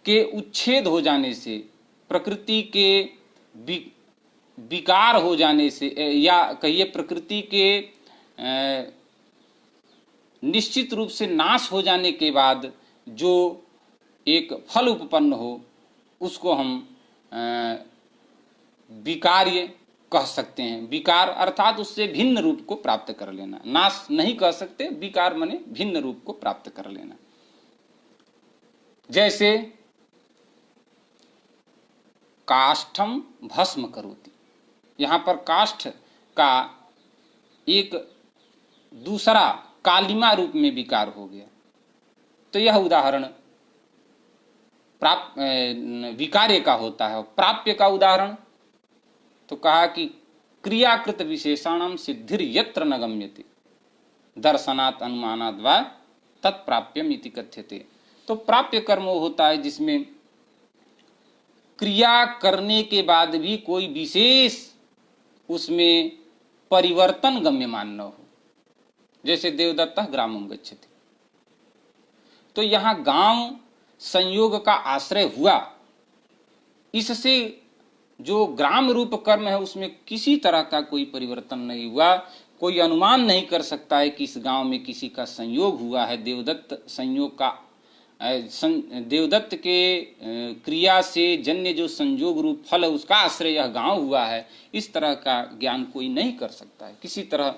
के उच्छेद हो जाने से, प्रकृति के विकार हो जाने से, या कहिए प्रकृति के निश्चित रूप से नाश हो जाने के बाद जो एक फल उत्पन्न हो, उसको हम विकार्य कह सकते हैं। विकार अर्थात उससे भिन्न रूप को प्राप्त कर लेना, नाश नहीं कह सकते, विकार माने भिन्न रूप को प्राप्त कर लेना। जैसे काष्ठम भस्म करोति, यहाँ पर काष्ठ का एक दूसरा कालिमा रूप में विकार हो गया, तो यह उदाहरण विकार्य का होता है। प्राप्य का उदाहरण तो कहा कि क्रियाकृत विशेषाणाम सिद्धिर यत्र न गम्यते दर्शनात् अनुमानाद् वा तत्प्राप्यम इति कथ्यते। तो प्राप्य कर्म होता है जिसमें क्रिया करने के बाद भी कोई विशेष उसमें परिवर्तन गम्यमान न हो। जैसे देवदत्तः ग्रामं गच्छति, तो यहाँ गांव संयोग का आश्रय हुआ, इससे जो ग्राम रूप कर्म है उसमें किसी तरह का कोई परिवर्तन नहीं हुआ। कोई अनुमान नहीं कर सकता है कि इस गांव में किसी का संयोग हुआ है। देवदत्त संयोग का, देवदत्त के क्रिया से जन्य जो संयोग रूप फल है उसका आश्रय यह गांव हुआ है, इस तरह का ज्ञान कोई नहीं कर सकता है, किसी तरह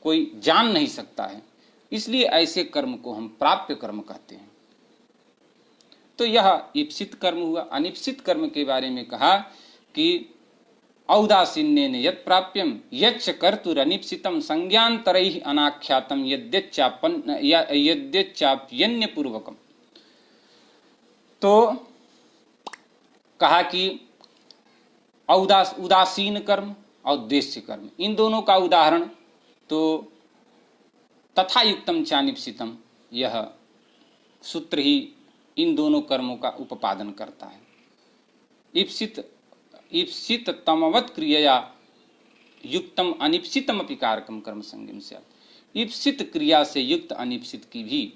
कोई जान नहीं सकता है। इसलिए ऐसे कर्म को हम प्राप्य कर्म कहते हैं। तो यह ईप्सित कर्म हुआ। अनिप्सित कर्म के बारे में कहा कि औदासीन्येन यत् प्राप्यम यच्च कर्तुरनिप्सितम संज्ञान्तरैः अनाख्यातम यद्यच्चाप्यन्य पूर्वकम। तो कहा कि उदासीन कर्म और उद्देश्य कर्म, इन दोनों का उदाहरण तो तथा युक्तम चानिप्सितम, यह सूत्र ही इन दोनों कर्मों का उपादन करता है। ईप्सित तमवत क्रियया युक्तम अनिप्सितम अपि कारकम कर्म संज्ञम स्यात्। ईप्सित क्रिया से युक्त अनिप्सित की भी,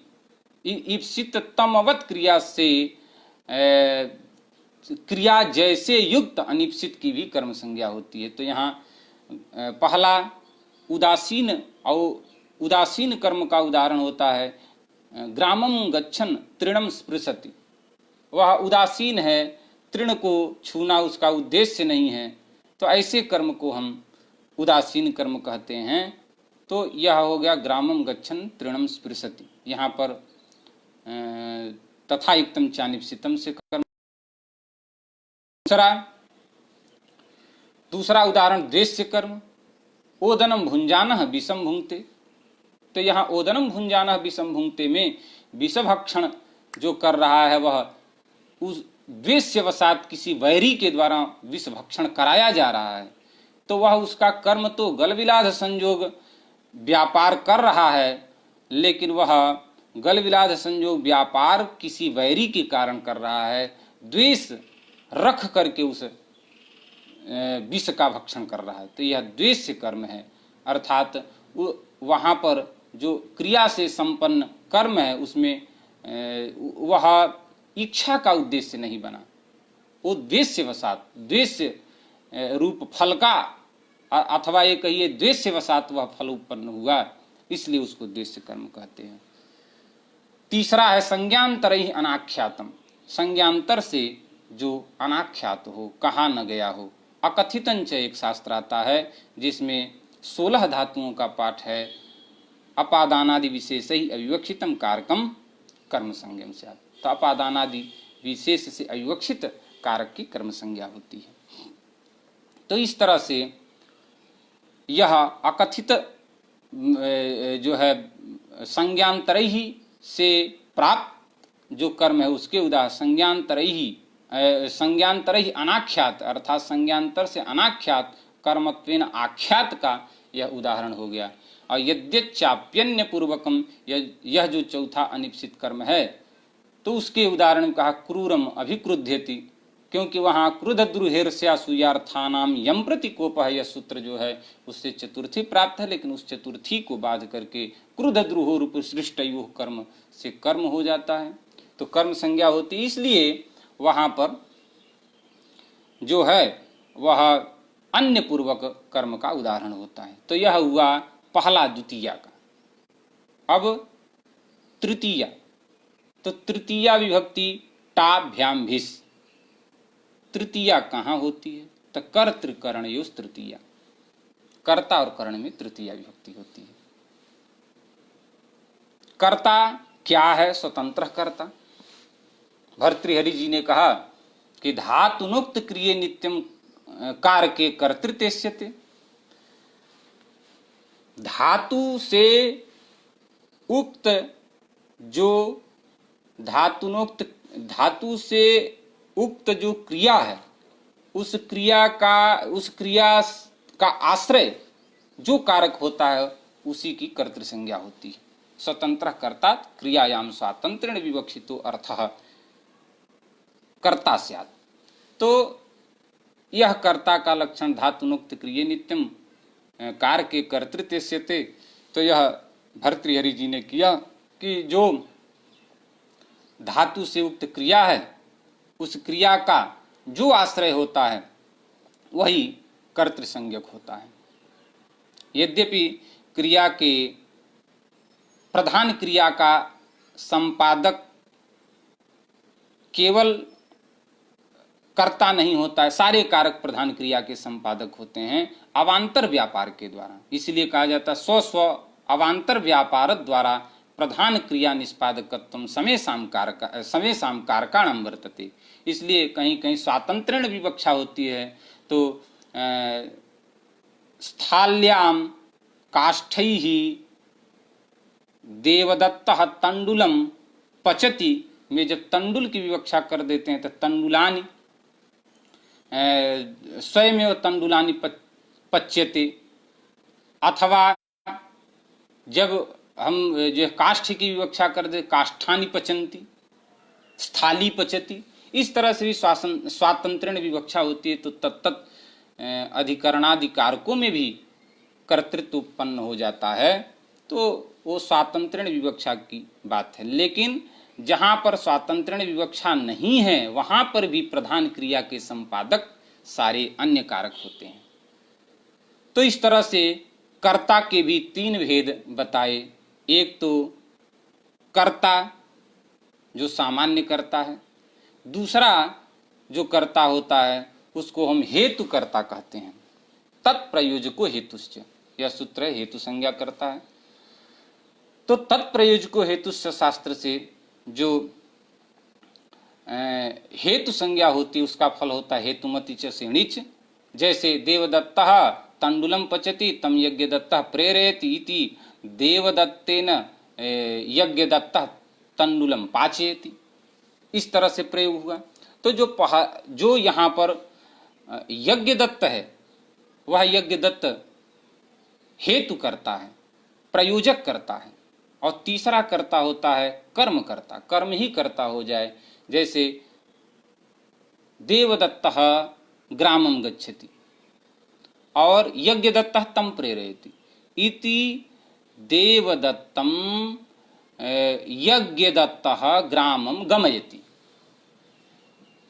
ईप्सित तमवत क्रिया से क्रिया जैसे युक्त अनिप्सित की भी कर्म संज्ञा होती है। तो यहाँ पहला उदासीन और उदासीन कर्म का उदाहरण होता है ग्रामम गच्छन तृणम स्पृशति। वह उदासीन है, तृण को छूना उसका उद्देश्य नहीं है, तो ऐसे कर्म को हम उदासीन कर्म कहते हैं। तो यह हो गया ग्रामम गच्छन तृणम स्पृशति। यहाँ पर तथा युक्तम चानिप्सितम से कर्म। दूसरा उदाहरण द्वेष्य कर्म, ओदनम भुंजानः विषम भुंक्ते। तो यहाँ ओदनम भुंजानः विषम भुंक्ते में विषभक्षण जो कर रहा है वह उस द्वेष्यवशात किसी वैरी के द्वारा विषभक्षण कराया जा रहा है, तो वह उसका कर्म तो गलविलाद संयोग व्यापार कर रहा है, लेकिन वह गलविलाद संयोग व्यापार किसी वैरी के कारण कर रहा है, द्वेष रख करके उस विष का भक्षण कर रहा है। तो यह द्वेष्य कर्म है, अर्थात वहाँ पर जो क्रिया से संपन्न कर्म है उसमें वह इच्छा का उद्देश्य नहीं बना, वो द्वेष्यवशात द्वेष्य रूप फल का, अथवा ये कहिए द्वेष्यवशात वह फल उत्पन्न हुआ, इसलिए उसको द्वेष्य कर्म कहते हैं। तीसरा है संज्ञांतर ही अनाख्यातम, संज्ञांतर से जो अनाख्यात हो, कहा न गया हो। अकथितंच एक शास्त्र आता है जिसमें 16 धातुओं का पाठ है। अपादानादि विशेष ही अविवक्षितम कारकम कर्म संज्ञम से। तो अपादानादि विशेष से अविवक्षित कारक की कर्म संज्ञा होती है। तो इस तरह से यह अकथित जो है संज्ञांतर ही से प्राप्त जो कर्म है उसके उदाहरण संज्ञांतर ही अनाख्यात, अर्थात संज्ञांतर से अनाख्यात कर्मत्वेन आख्यात का यह उदाहरण हो गया। और यद्यचाप्यन्य पूर्वकम, यह जो चौथा अनिप्सित कर्म है तो उसके उदाहरण में कहा क्रूरम अभिक्रुध्यति, क्योंकि वहाँ क्रुद्ध द्रुहेर्ष्या सूयार्थानाम यम प्रति कोप है, यह सूत्र जो है उससे चतुर्थी प्राप्त है, लेकिन उस चतुर्थी को बाध करके क्रुद्ध द्रुहो रूप सृष्ट कर्म से कर्म हो जाता है, तो कर्म संज्ञा होती है। इसलिए वहाँ पर जो है वह अन्य पूर्वक कर्म का उदाहरण होता है। तो यह हुआ पहला द्वितीया का। अब तृतीया, तो तृतीया विभक्ति टाभ्याम भिस, तृतीया कहाँ होती है? तो कर्तृकरणयोस् तृतीया, कर्ता और करण में तृतीया विभक्ति होती है। कर्ता क्या है? स्वतंत्र कर्ता। भर्तृहरि जी ने कहा कि धातुनोक्त क्रिये नित्यम कारके कर्तृतेष्यते। धातु से उक्त जो धातुनोक्त, धातु से उक्त जो क्रिया है उस क्रिया का आश्रय जो कारक होता है उसी की कर्तृ संज्ञा होती है। स्वतंत्र कर्ता क्रियायाम स्वातंत्र्येण विवक्षितो अर्थः कर्ता स्यात्। तो यह कर्ता का लक्षण धातुनोक्त क्रिये नित्यम कारके कर्तृतेष्यते। तो यह भर्तृहरि जी ने किया कि जो धातु से उक्त क्रिया है उस क्रिया का जो आश्रय होता है वही कर्तृसंज्ञक होता है। यद्यपि क्रिया के प्रधान क्रिया का संपादक केवल कर्ता नहीं होता है, सारे कारक प्रधान क्रिया के संपादक होते हैं अवांतर व्यापार के द्वारा। इसलिए कहा जाता है स्व स्व अवांतर व्यापार द्वारा प्रधान क्रिया निष्पादकत्वम समेषां कारकाणां वर्तते। इसलिए कहीं कहीं स्वातंत्र्येण विवक्षा होती है। तो स्थाल्याम काष्ठैः देवदत्तः तंडुलम पचति में जब तंडुल की विवक्षा कर देते हैं तो तंडुलानि स्वयमेव तंडुलानि पच्यते, अथवा जब हम जो काष्ठ की विवक्षा कर दे काष्ठानि पचन्ति, स्थाली पचति। इस तरह से भी स्वातंत्र्येण विवक्षा होती है तो तत्त अधिकरणादि कारकों में भी कर्तृत्व उत्पन्न हो जाता है। तो वो स्वातंत्र्य विवक्षा की बात है। लेकिन जहां पर स्वातंत्र्य विवक्षा नहीं है वहां पर भी प्रधान क्रिया के संपादक सारे अन्य कारक होते हैं। तो इस तरह से कर्ता के भी तीन भेद बताए। एक तो कर्ता जो सामान्य कर्ता है, दूसरा जो कर्ता होता है उसको हम हेतु कर्ता कहते हैं। तत्प्रयोजको हेतुश्च, यह सूत्र है, हेतु संज्ञा करता है। तो तत्प्रयोजको हेतुश्च शास्त्र से जो हेतु संज्ञा होती है उसका फल होता है हेतुमति च श्रेणीच। जैसे देवदत्तः तंडुलम पचति तम यज्ञदत्तः प्रेरयति इति देवदत्तेन यज्ञदत्तः तंडुलम पाचयति, इस तरह से प्रयोग हुआ। तो जो यहाँ पर यज्ञदत्त है वह यज्ञदत्त हेतु करता है, प्रयोजक करता है। और तीसरा कर्ता होता है कर्म करता, कर्म ही करता हो जाए। जैसे देवदत्तः ग्रामम गच्छति और यज्ञदत्तः तम प्रेरयति इति देवदत्तम यज्ञदत्तः ग्रामम गमयति।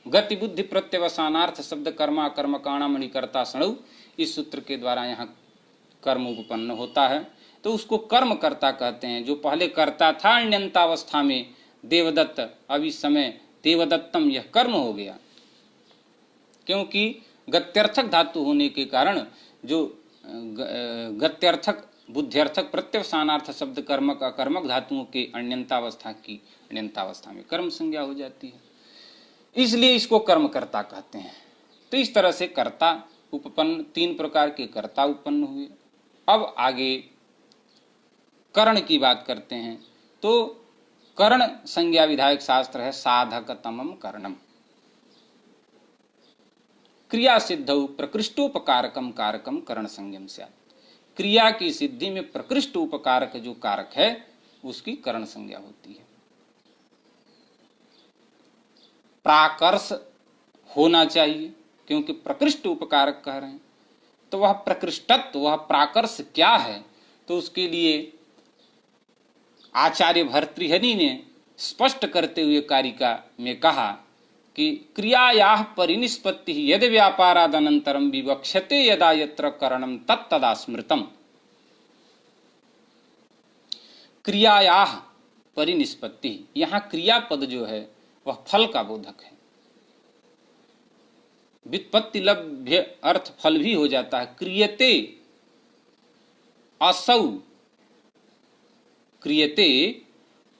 गति बुद्धि प्रत्यवसानार्थ शब्द कर्मा कर्म काणामणि कर्ता सणु, इस सूत्र के द्वारा यहाँ कर्म उपपन्न होता है। तो उसको कर्म कर्ता कहते हैं। जो पहले कर्ता था अन्यंतावस्था में देवदत्त, अब इस समय देवदत्तम यह कर्म हो गया, क्योंकि गत्यर्थक धातु होने के कारण जो गत्यर्थक बुद्ध्यर्थक प्रत्यवसानार्थ शब्द कर्मक अकर्मक धातुओं के अन्यंतावस्था की अन्यंतावस्था में कर्म संज्ञा हो जाती है, इसलिए इसको कर्म कर्ता कहते हैं। तो इस तरह से कर्ता उपपन्न, तीन प्रकार के कर्ता उत्पन्न हुए। अब आगे करण की बात करते हैं। तो करण संज्ञा विधायक शास्त्र है साधकतमम करणम। क्रिया सिद्धौ प्रकृष्टोपकारकम कारकम करण संज्ञम स्यात्। क्रिया की सिद्धि में प्रकृष्ट उपकारक जो कारक है उसकी करण संज्ञा होती है। प्राकर्ष होना चाहिए, क्योंकि प्रकृष्ट उपकारक कह रहे हैं। तो वह प्रकृष्टत्व, वह प्राकर्ष क्या है, तो उसके लिए आचार्य भर्तृहरि ने स्पष्ट करते हुए कारिका में कहा कि क्रियायाः परिनिष्पत्ति यदि व्यापारादनंतरम विवक्ष्यते यदा यत्र करणम तत्तदा स्मृतम। क्रियायाः परिनिष्पत्ति, यहाँ क्रियापद जो है वह फल का बोधक है। व्युत्पत्ति लभ्य अर्थ फल भी हो जाता है। क्रियते असौ, क्रियते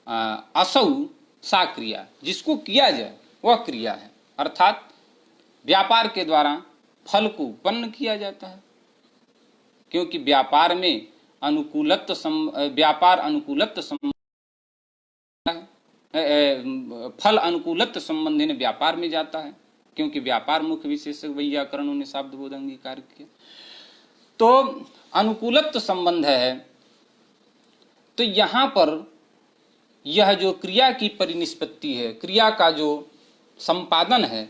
असौ सा क्रिया, जिसको किया जाए वह क्रिया है। अर्थात व्यापार के द्वारा फल को उत्पन्न किया जाता है, क्योंकि व्यापार में व्यापार अनुकूलत्व संबंध, फल अनुकूलत्व संबंधी ने व्यापार में जाता है, क्योंकि व्यापार मुख्य विशेषक वैयाकरणों ने शब्द बोध अंगीकार किया। तो अनुकूलत्व संबंध है। तो यहां पर यह जो क्रिया की परिनिष्पत्ति है, क्रिया का जो संपादन है,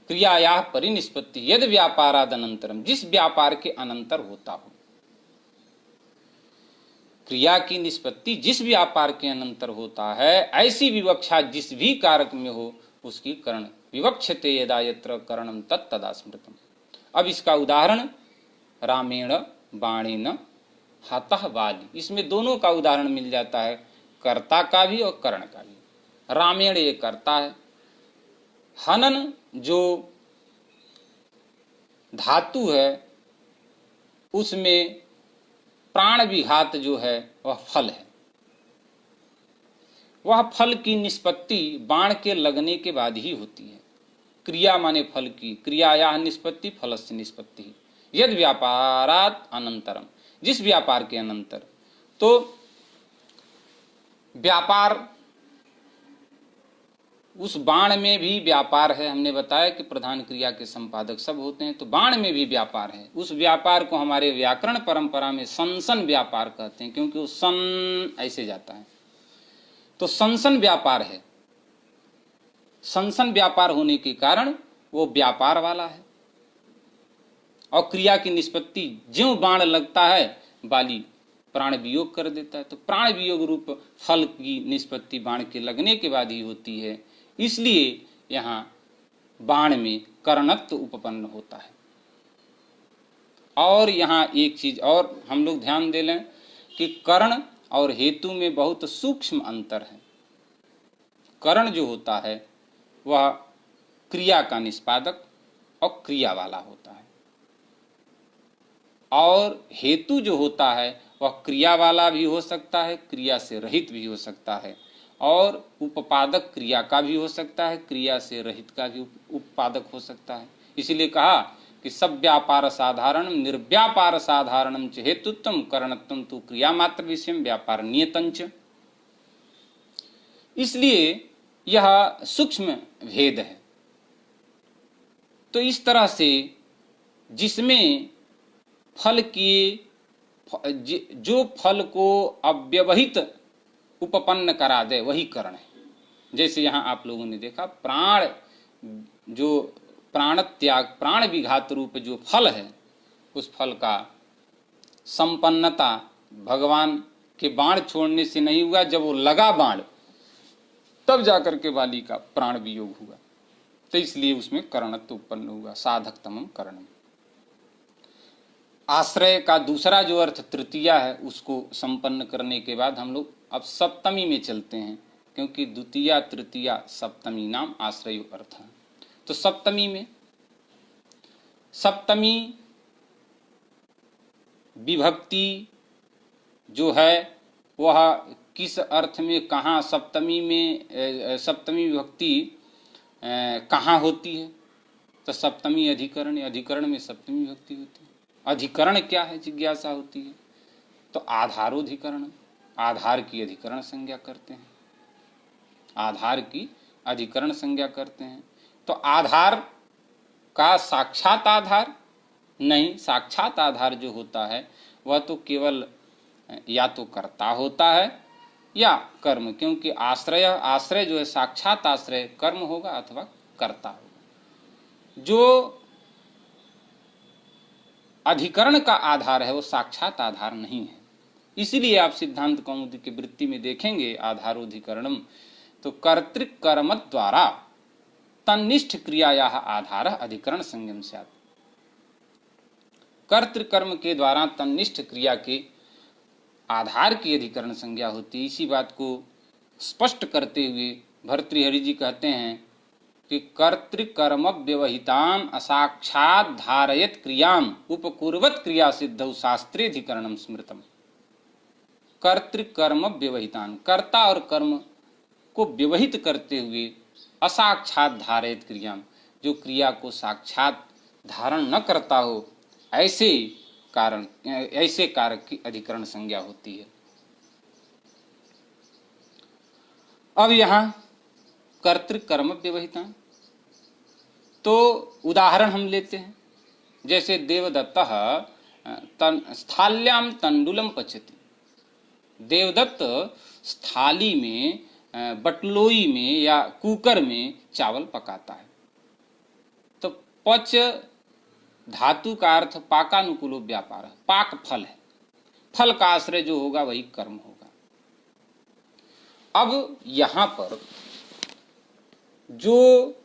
क्रियायाः परिनिष्पत्ति यदि व्यापाराद अनंतरम, जिस व्यापार के अनंतर होता हो। क्रिया की निष्पत्ति जिस व्यापार के अनंतर होता है, ऐसी विवक्षा जिस भी कारक में हो उसकी करण। विवक्षते यदा यत्र करणम तत्तदा स्मृतम। अब इसका उदाहरण रामेण बाणेन हतः वाली, इसमें दोनों का उदाहरण मिल जाता है, कर्ता का भी और करण का भी। रामेण ये कर्ता है। हनन जो धातु है उसमें प्राण विघात जो है वह फल है। वह फल की निष्पत्ति बाण के लगने के बाद ही होती है। क्रिया माने फल की, क्रियायाः निष्पत्ति फलस्य निष्पत्ति यद व्यापारात् अनंतरम, जिस व्यापार के अनंतर। तो व्यापार, उस बाण में भी व्यापार है। हमने बताया कि प्रधान क्रिया के संपादक सब होते हैं, तो बाण में भी व्यापार है। उस व्यापार को हमारे व्याकरण परंपरा में संसन व्यापार कहते हैं, क्योंकि वो सन ऐसे जाता है। तो संसन व्यापार है। संसन व्यापार होने के कारण वो व्यापार वाला है। और क्रिया की निष्पत्ति ज्यों बाण लगता है बाली प्राण वियोग कर देता है। तो प्राण वियोग रूप फल की निष्पत्ति बाण के लगने के बाद ही होती है, इसलिए यहाँ बाण में कर्णत्व उपपन्न होता है। और यहाँ एक चीज और हम लोग ध्यान दे लें कि कर्ण और हेतु में बहुत सूक्ष्म अंतर है। कर्ण जो होता है वह क्रिया का निष्पादक और क्रिया वाला होता है, और हेतु जो होता है वह क्रिया वाला भी हो सकता है, क्रिया से रहित भी हो सकता है, और उपपादक क्रिया का भी हो सकता है, क्रिया से रहित का भी उपपादक हो सकता है। इसलिए कहा कि सब व्यापार साधारणम निर्व्यापार साधारणम च हेतुत्वम करणत्वम तो क्रिया मात्र विषयम व्यापार नियतंच। इसलिए यह सूक्ष्म भेद है। तो इस तरह से जिसमें फल की जो फल को अव्यवहित उपपन्न करा दे वही करण है। जैसे यहाँ आप लोगों ने देखा प्राण, जो प्राण त्याग प्राण विघात रूप जो फल है, उस फल का संपन्नता भगवान के बाण छोड़ने से नहीं हुआ। जब वो लगा बाण तब जाकर के वाली का प्राण वियोग हुआ, तो इसलिए उसमें करणत्व उत्पन्न हुआ, साधकतमम करणम। आश्रय का दूसरा जो अर्थ तृतीया है, उसको संपन्न करने के बाद हम लोग अब सप्तमी में चलते हैं, क्योंकि द्वितीया तृतीया सप्तमी नाम आश्रय अर्थ है। तो सप्तमी में, सप्तमी विभक्ति जो है वह किस अर्थ में, कहाँ सप्तमी में सप्तमी विभक्ति कहाँ होती है? तो सप्तमी अधिकरण, अधिकरण में सप्तमी विभक्ति होती है। अधिकरण क्या है जिज्ञासा होती है, तो आधारोधिकरण, आधार की अधिकरण संज्ञा करते हैं, आधार की अधिकरण संज्ञा करते हैं। तो आधार का साक्षात आधार नहीं, साक्षात आधार जो होता है वह तो केवल या तो कर्ता होता है या कर्म, क्योंकि आश्रय, आश्रय जो है साक्षात आश्रय कर्म होगा अथवा कर्ता होगा। जो अधिकरण का आधार है वो साक्षात आधार नहीं है। इसीलिए आप सिद्धांत कौमुदी की वृत्ति में देखेंगे आधारोधिकरणम, तो कर्तृक कर्म द्वारा तन्निष्ठ क्रियाया आधार अधिकरण संयम स्यात्। कर्तृकर्म के द्वारा तन्निष्ठ क्रिया के आधार की अधिकरण संज्ञा होती है। इसी बात को स्पष्ट करते हुए भर्तृहरि जी कहते हैं कि कर्तृकर्म व्यवहिताम असाक्षात धारयत क्रियाम उपकुर्वत क्रिया सिद्धौ शास्त्रेधिकरणम स्मृतम। कर्तृकर्म व्यवहितान, कर्ता और कर्म को व्यवहित करते हुए असाक्षात धारयत क्रियाम, जो क्रिया को साक्षात धारण न करता हो, ऐसे कारण, ऐसे कारक की अधिकरण संज्ञा होती है। अब यहां कर्तृकर्म व्यवहिता, तो उदाहरण हम लेते हैं। जैसे देवदत्तः स्थाल्याम तंडुलम पचति, देवदत्त स्थाली में, बटलोई में या कुकर में चावल पकाता है। तो पच धातु का अर्थ पाकानुकूलो व्यापार है, पाक फल है, फल का आश्रय जो होगा वही कर्म होगा। अब यहां पर जो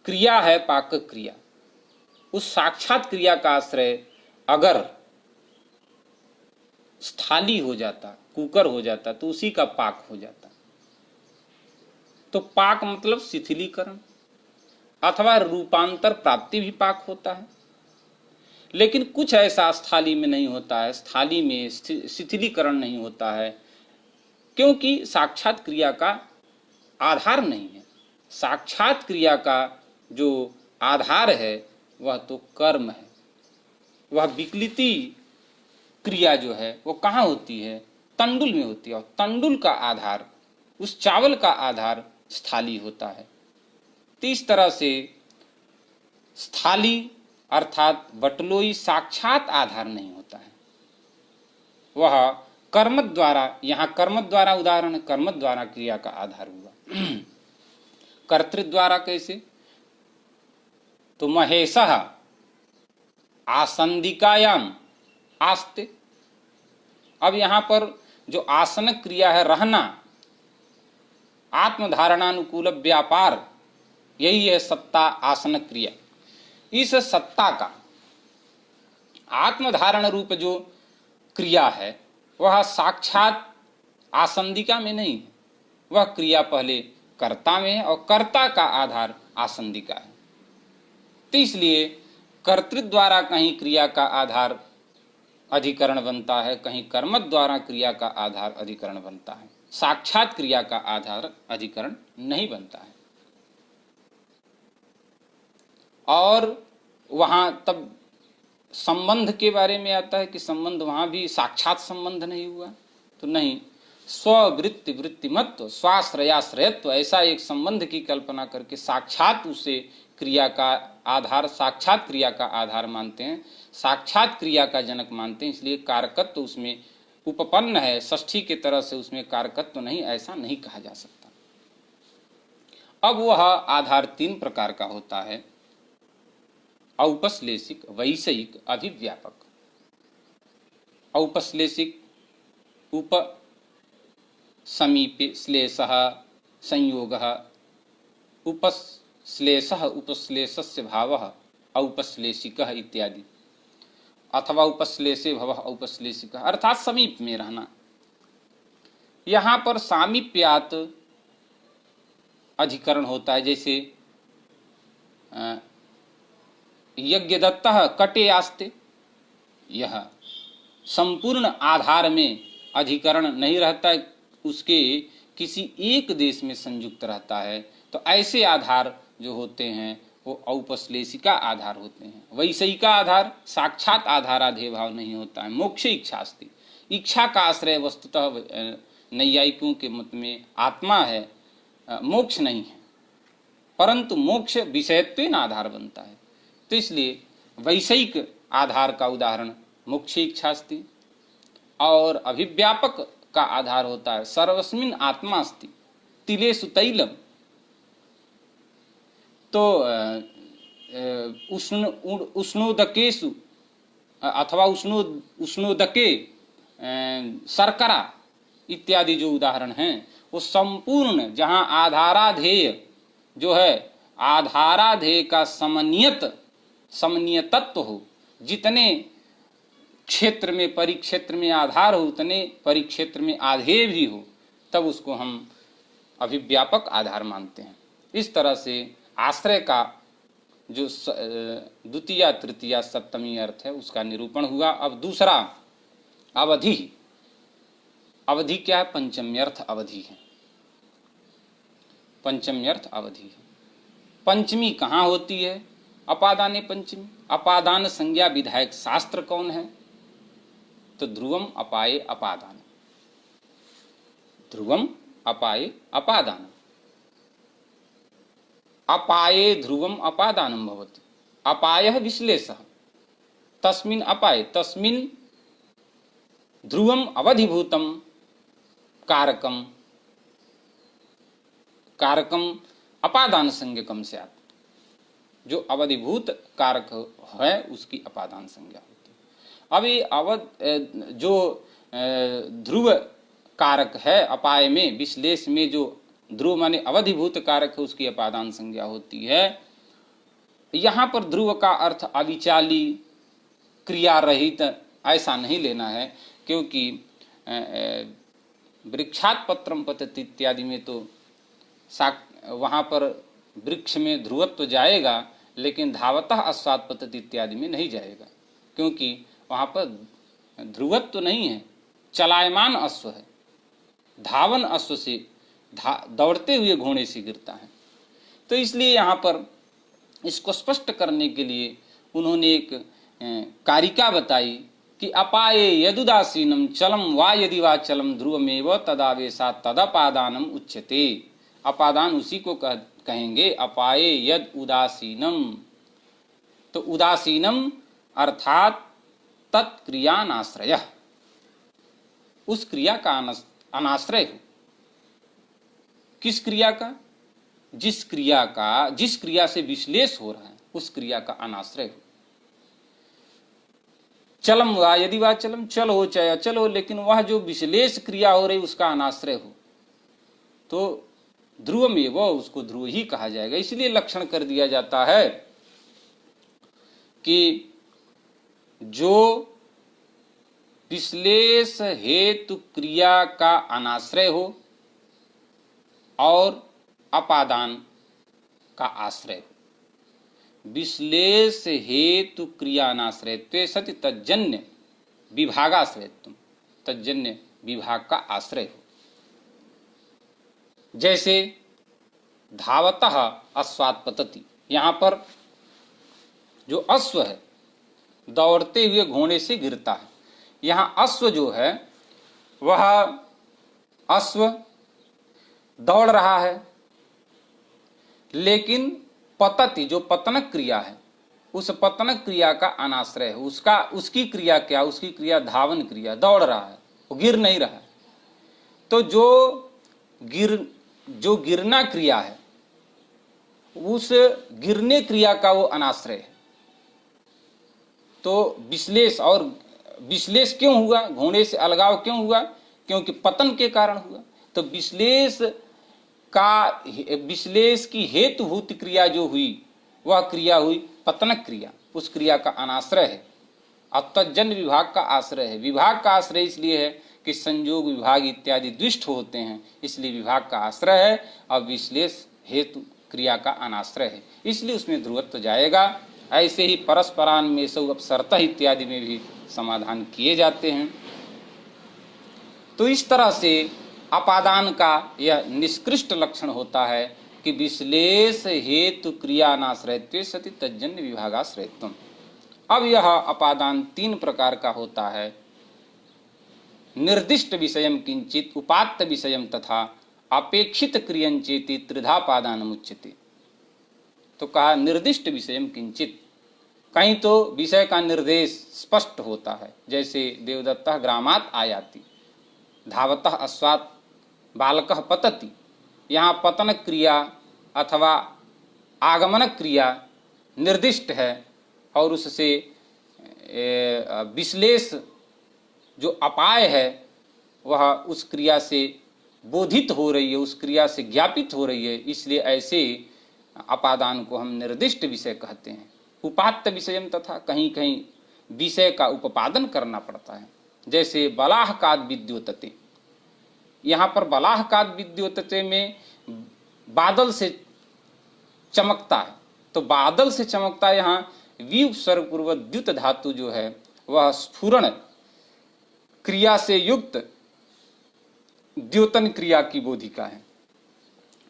क्रिया है पाक क्रिया, उस साक्षात क्रिया का आश्रय अगर स्थाली हो जाता, कुकर हो जाता, तो उसी का पाक हो जाता। तो पाक मतलब शिथिलीकरण अथवा रूपांतर प्राप्ति भी पाक होता है। लेकिन कुछ ऐसा स्थाली में नहीं होता है, स्थाली में शिथिलीकरण नहीं होता है, क्योंकि साक्षात क्रिया का आधार नहीं है। साक्षात क्रिया का जो आधार है वह तो कर्म है। वह विकलिति क्रिया जो है वो कहाँ होती है? तंडुल में होती है, और तंडुल का आधार, उस चावल का आधार स्थाली होता है। तो इस तरह से स्थाली अर्थात बटलोई साक्षात आधार नहीं होता है, वह कर्म द्वारा, यहाँ कर्म द्वारा उदाहरण, कर्म द्वारा क्रिया का आधार हुआ। कर्तृ द्वारा कैसे? तो महेशः आसंदिकायाम आस्ते, अब यहाँ पर जो आसन क्रिया है, रहना, आत्मधारणानुकूल व्यापार, यही है सत्ता आसन क्रिया। इस सत्ता का आत्मधारण रूप जो क्रिया है वह साक्षात आसंदिका में नहीं है, वह क्रिया पहले कर्ता में है और कर्ता का आधार आसंदिका है। तो इसलिए कर्तृ द्वारा कहीं क्रिया का आधार अधिकरण बनता है, कहीं कर्म द्वारा क्रिया का आधार अधिकरण बनता है, साक्षात क्रिया का आधार अधिकरण नहीं बनता है। और वहां तब संबंध के बारे में आता है कि संबंध वहां भी साक्षात संबंध नहीं हुआ, तो नहीं, स्ववृत्ति वृत्तिमत्व स्वाश्रयाश्रयत्व ऐसा एक संबंध की कल्पना करके साक्षात उसे क्रिया का आधार, साक्षात क्रिया का आधार मानते हैं, साक्षात क्रिया का जनक मानते हैं। इसलिए कारकत्व उसमें उपपन्न है, षष्ठी के तरह से उसमें कारकत्व नहीं, ऐसा नहीं कहा जा सकता। अब वह आधार तीन प्रकार का होता है, औपश्लेषिक, वैषयिक, अभिव्यापक। औपश्लेषिक उप समीपे श्लेषः संयोगः, उपश्लेषः उपश्लेषस्य भावः औपश्लेषिकः इत्यादि, अथवा उपश्लेषे भवः औपश्लेषिकः, अर्थात समीप में रहना। यहाँ पर सामीप्यात अधिकरण होता है, जैसे यज्ञदत्तः कटे आस्ते, यह संपूर्ण आधार में अधिकरण नहीं रहता है, उसके किसी एक देश में संयुक्त रहता है। तो ऐसे आधार जो होते हैं वो औपश्लेषिका आधार होते हैं। वैषयिका आधार साक्षात आधाराधेय भाव नहीं होता है। मोक्ष इच्छास्ति, इच्छा का आश्रय वस्तुतः नैयायिकों के मत में आत्मा है, मोक्ष नहीं है, परंतु मोक्ष विषयत्वेन आधार बनता है। तो इसलिए वैषयिक आधार का उदाहरण मोक्ष इच्छास्ति, और अभिव्यापक का आधार होता है सर्वस्मिन् आत्मा अस्ति तिलेषु तैलम। तो उष्णोदकेषु अथवा उष्णोदके शर्करा इत्यादि जो उदाहरण हैं, वो संपूर्ण जहाँ आधाराधेय जो है, आधाराधेय का समन्वयतत्व हो, जितने क्षेत्र में परिक्षेत्र में आधार हो उतने परिक्षेत्र में आधेय भी हो, तब उसको हम अभिव्यापक आधार मानते हैं। इस तरह से आश्रय का जो द्वितीय तृतीय सप्तमी अर्थ है उसका निरूपण हुआ। अब दूसरा अवधि। अवधि क्या है? पंचम्यर्थ अवधि है। पंचम्यर्थ अवधि है। पंचमी कहाँ होती है? अपादाने पंचमी। अपादान संज्ञा विधायक शास्त्र कौन है? तो ध्रुवम अपाये अपादान। ध्रुवम अपाये अपादान। अपाये ध्रुवम अपादानम भवति। अपायः विश्लेषः तस्मिन् अपाये तस्मिन् ध्रुवम अवधिभूतम कारकम। कारकम अपादान संज्ञकम स्यात्। जो अवधिभूत कारक है उसकी अपादान संज्ञा होती है। अब ये जो ध्रुव कारक है अपाय में, विश्लेष में जो ध्रुव माने अवधिभूत कारक है उसकी अपादान संज्ञा होती है। यहाँ पर ध्रुव का अर्थ अविचाली क्रिया रहित ऐसा नहीं लेना है, क्योंकि वृक्षात पत्रम पतति इत्यादि में तो वहाँ पर वृक्ष में ध्रुवत्व जाएगा, लेकिन धावतः अश्वात् पतति इत्यादि में नहीं जाएगा, क्योंकि वहाँ पर ध्रुवत्व नहीं है, चलायमान अश्व है, धावन अश्व से दौड़ते हुए घोड़े से गिरता है। तो इसलिए यहाँ पर इसको स्पष्ट करने के लिए उन्होंने एक कारिका बताई कि अपाये यदुदासीनम चलम वा यदि वा चलम ध्रुवमेव तदावेशा तदपादानम उच्यते। अपादान उसी को कहेंगे अपाये यद उदासीनम। तो उदासीनम अर्थात तत्क्रियानाश्रय, उस क्रिया का अनाश्रय हो। किस क्रिया का? जिस क्रिया से विश्लेष हो रहा है उस क्रिया का अनाश्रय हो। चलम वा, यदि वह चलम चल हो चाहे अचल हो, लेकिन वह जो विश्लेष क्रिया हो रही उसका अनाश्रय हो तो ध्रुव में वो उसको ध्रुव ही कहा जाएगा। इसलिए लक्षण कर दिया जाता है कि जो विश्लेष हेतु क्रिया का अनाश्रय हो और अपादान का आश्रय हो। विश्लेष हेतु क्रिया अनाश्रय सति तज्जन्य विभागाश्रय, तज्जन्य विभाग का आश्रय हो। जैसे धावतः अश्वात् पतति, यहां पर जो अश्व है दौड़ते हुए घोड़े से गिरता है। यहां अश्व जो है वह अश्व दौड़ रहा है, लेकिन पतति जो पतनक क्रिया है उस पतनक क्रिया का अनाश्रय है। उसकी क्रिया क्या? उसकी क्रिया धावन क्रिया, दौड़ रहा है, वो गिर नहीं रहा है। तो जो गिरना क्रिया है उस गिरने क्रिया का वो अनाश्रय है। तो विश्लेष क्यों हुआ? घोड़े से अलगाव क्यों हुआ? क्योंकि पतन के कारण हुआ। तो विश्लेष की हेतुभूत क्रिया जो हुई वह क्रिया हुई पतनक क्रिया, उस क्रिया का अनाश्रय है। अब तज्जन्य विभाग का आश्रय है। विभाग का आश्रय इसलिए है कि संयोग विभाग इत्यादि द्विष्ट होते हैं, इसलिए विभाग का आश्रय है। और विश्लेष हेतु क्रिया का अनाश्रय है, इसलिए उसमें ध्रुवत्व जाएगा। ऐसे ही परस्परान में सब अपसरता इत्यादि में भी समाधान किए जाते हैं। तो इस तरह से अपादान का यह निष्कृष्ट लक्षण होता है कि विश्लेष हेतु क्रियानाश्रयत्वे सति तज्जन्य विभागाश्रयत्वम्। अब यह अपादान तीन प्रकार का होता है। निर्दिष्ट विषयम किंचित, उपात्त विषयम तथा अपेक्षित क्रियंचेति त्रिधापादानमुच्यते। तो कहा निर्दिष्ट विषयम किंचित, कहीं तो विषय का निर्देश स्पष्ट होता है, जैसे देवदत्तः ग्रामात् आयाति, धावतः अश्वात् बालकः पतति। यहाँ पतन क्रिया अथवा आगमन क्रिया निर्दिष्ट है और उससे विश्लेष जो अपाय है वह उस क्रिया से बोधित हो रही है, उस क्रिया से ज्ञापित हो रही है, इसलिए ऐसे अपादान को हम निर्दिष्ट विषय कहते हैं। उपात्त विषयम तथा, कहीं कहीं विषय का उपादन करना पड़ता है, जैसे बलाहकाद विद्योतते। यहाँ पर बलाहकाद विद्योतते में बादल से चमकता है, तो बादल से चमकता है, यहाँ वी उपसर्ग पूर्वक द्युत धातु जो है वह स्फुरण क्रिया से युक्त द्योतन क्रिया की बोधिका है।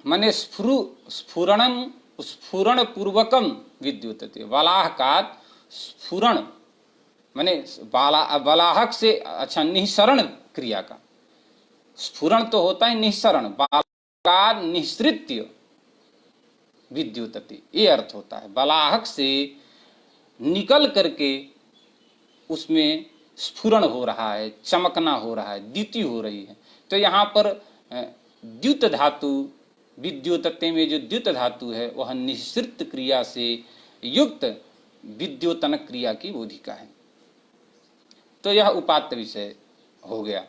माने स्फुरण पूर्वकम विद्युतते। बलाहकात स्फुरण माने बलाहक से अच्छा निःसरण क्रिया का, स्फुरण तो होता है निःसरण, बलाहकात निःसृत्य विद्युतते, ये अर्थ होता है। बलाहक से निकल करके उसमें स्फुरण हो रहा है, चमकना हो रहा है, द्युति हो रही है। तो यहाँ पर द्युत धातु विद्योतते में जो द्युत धातु है वह निःसृत क्रिया से युक्त विद्योतन क्रिया की बोधिका है। तो यह उपात्त विषय हो गया।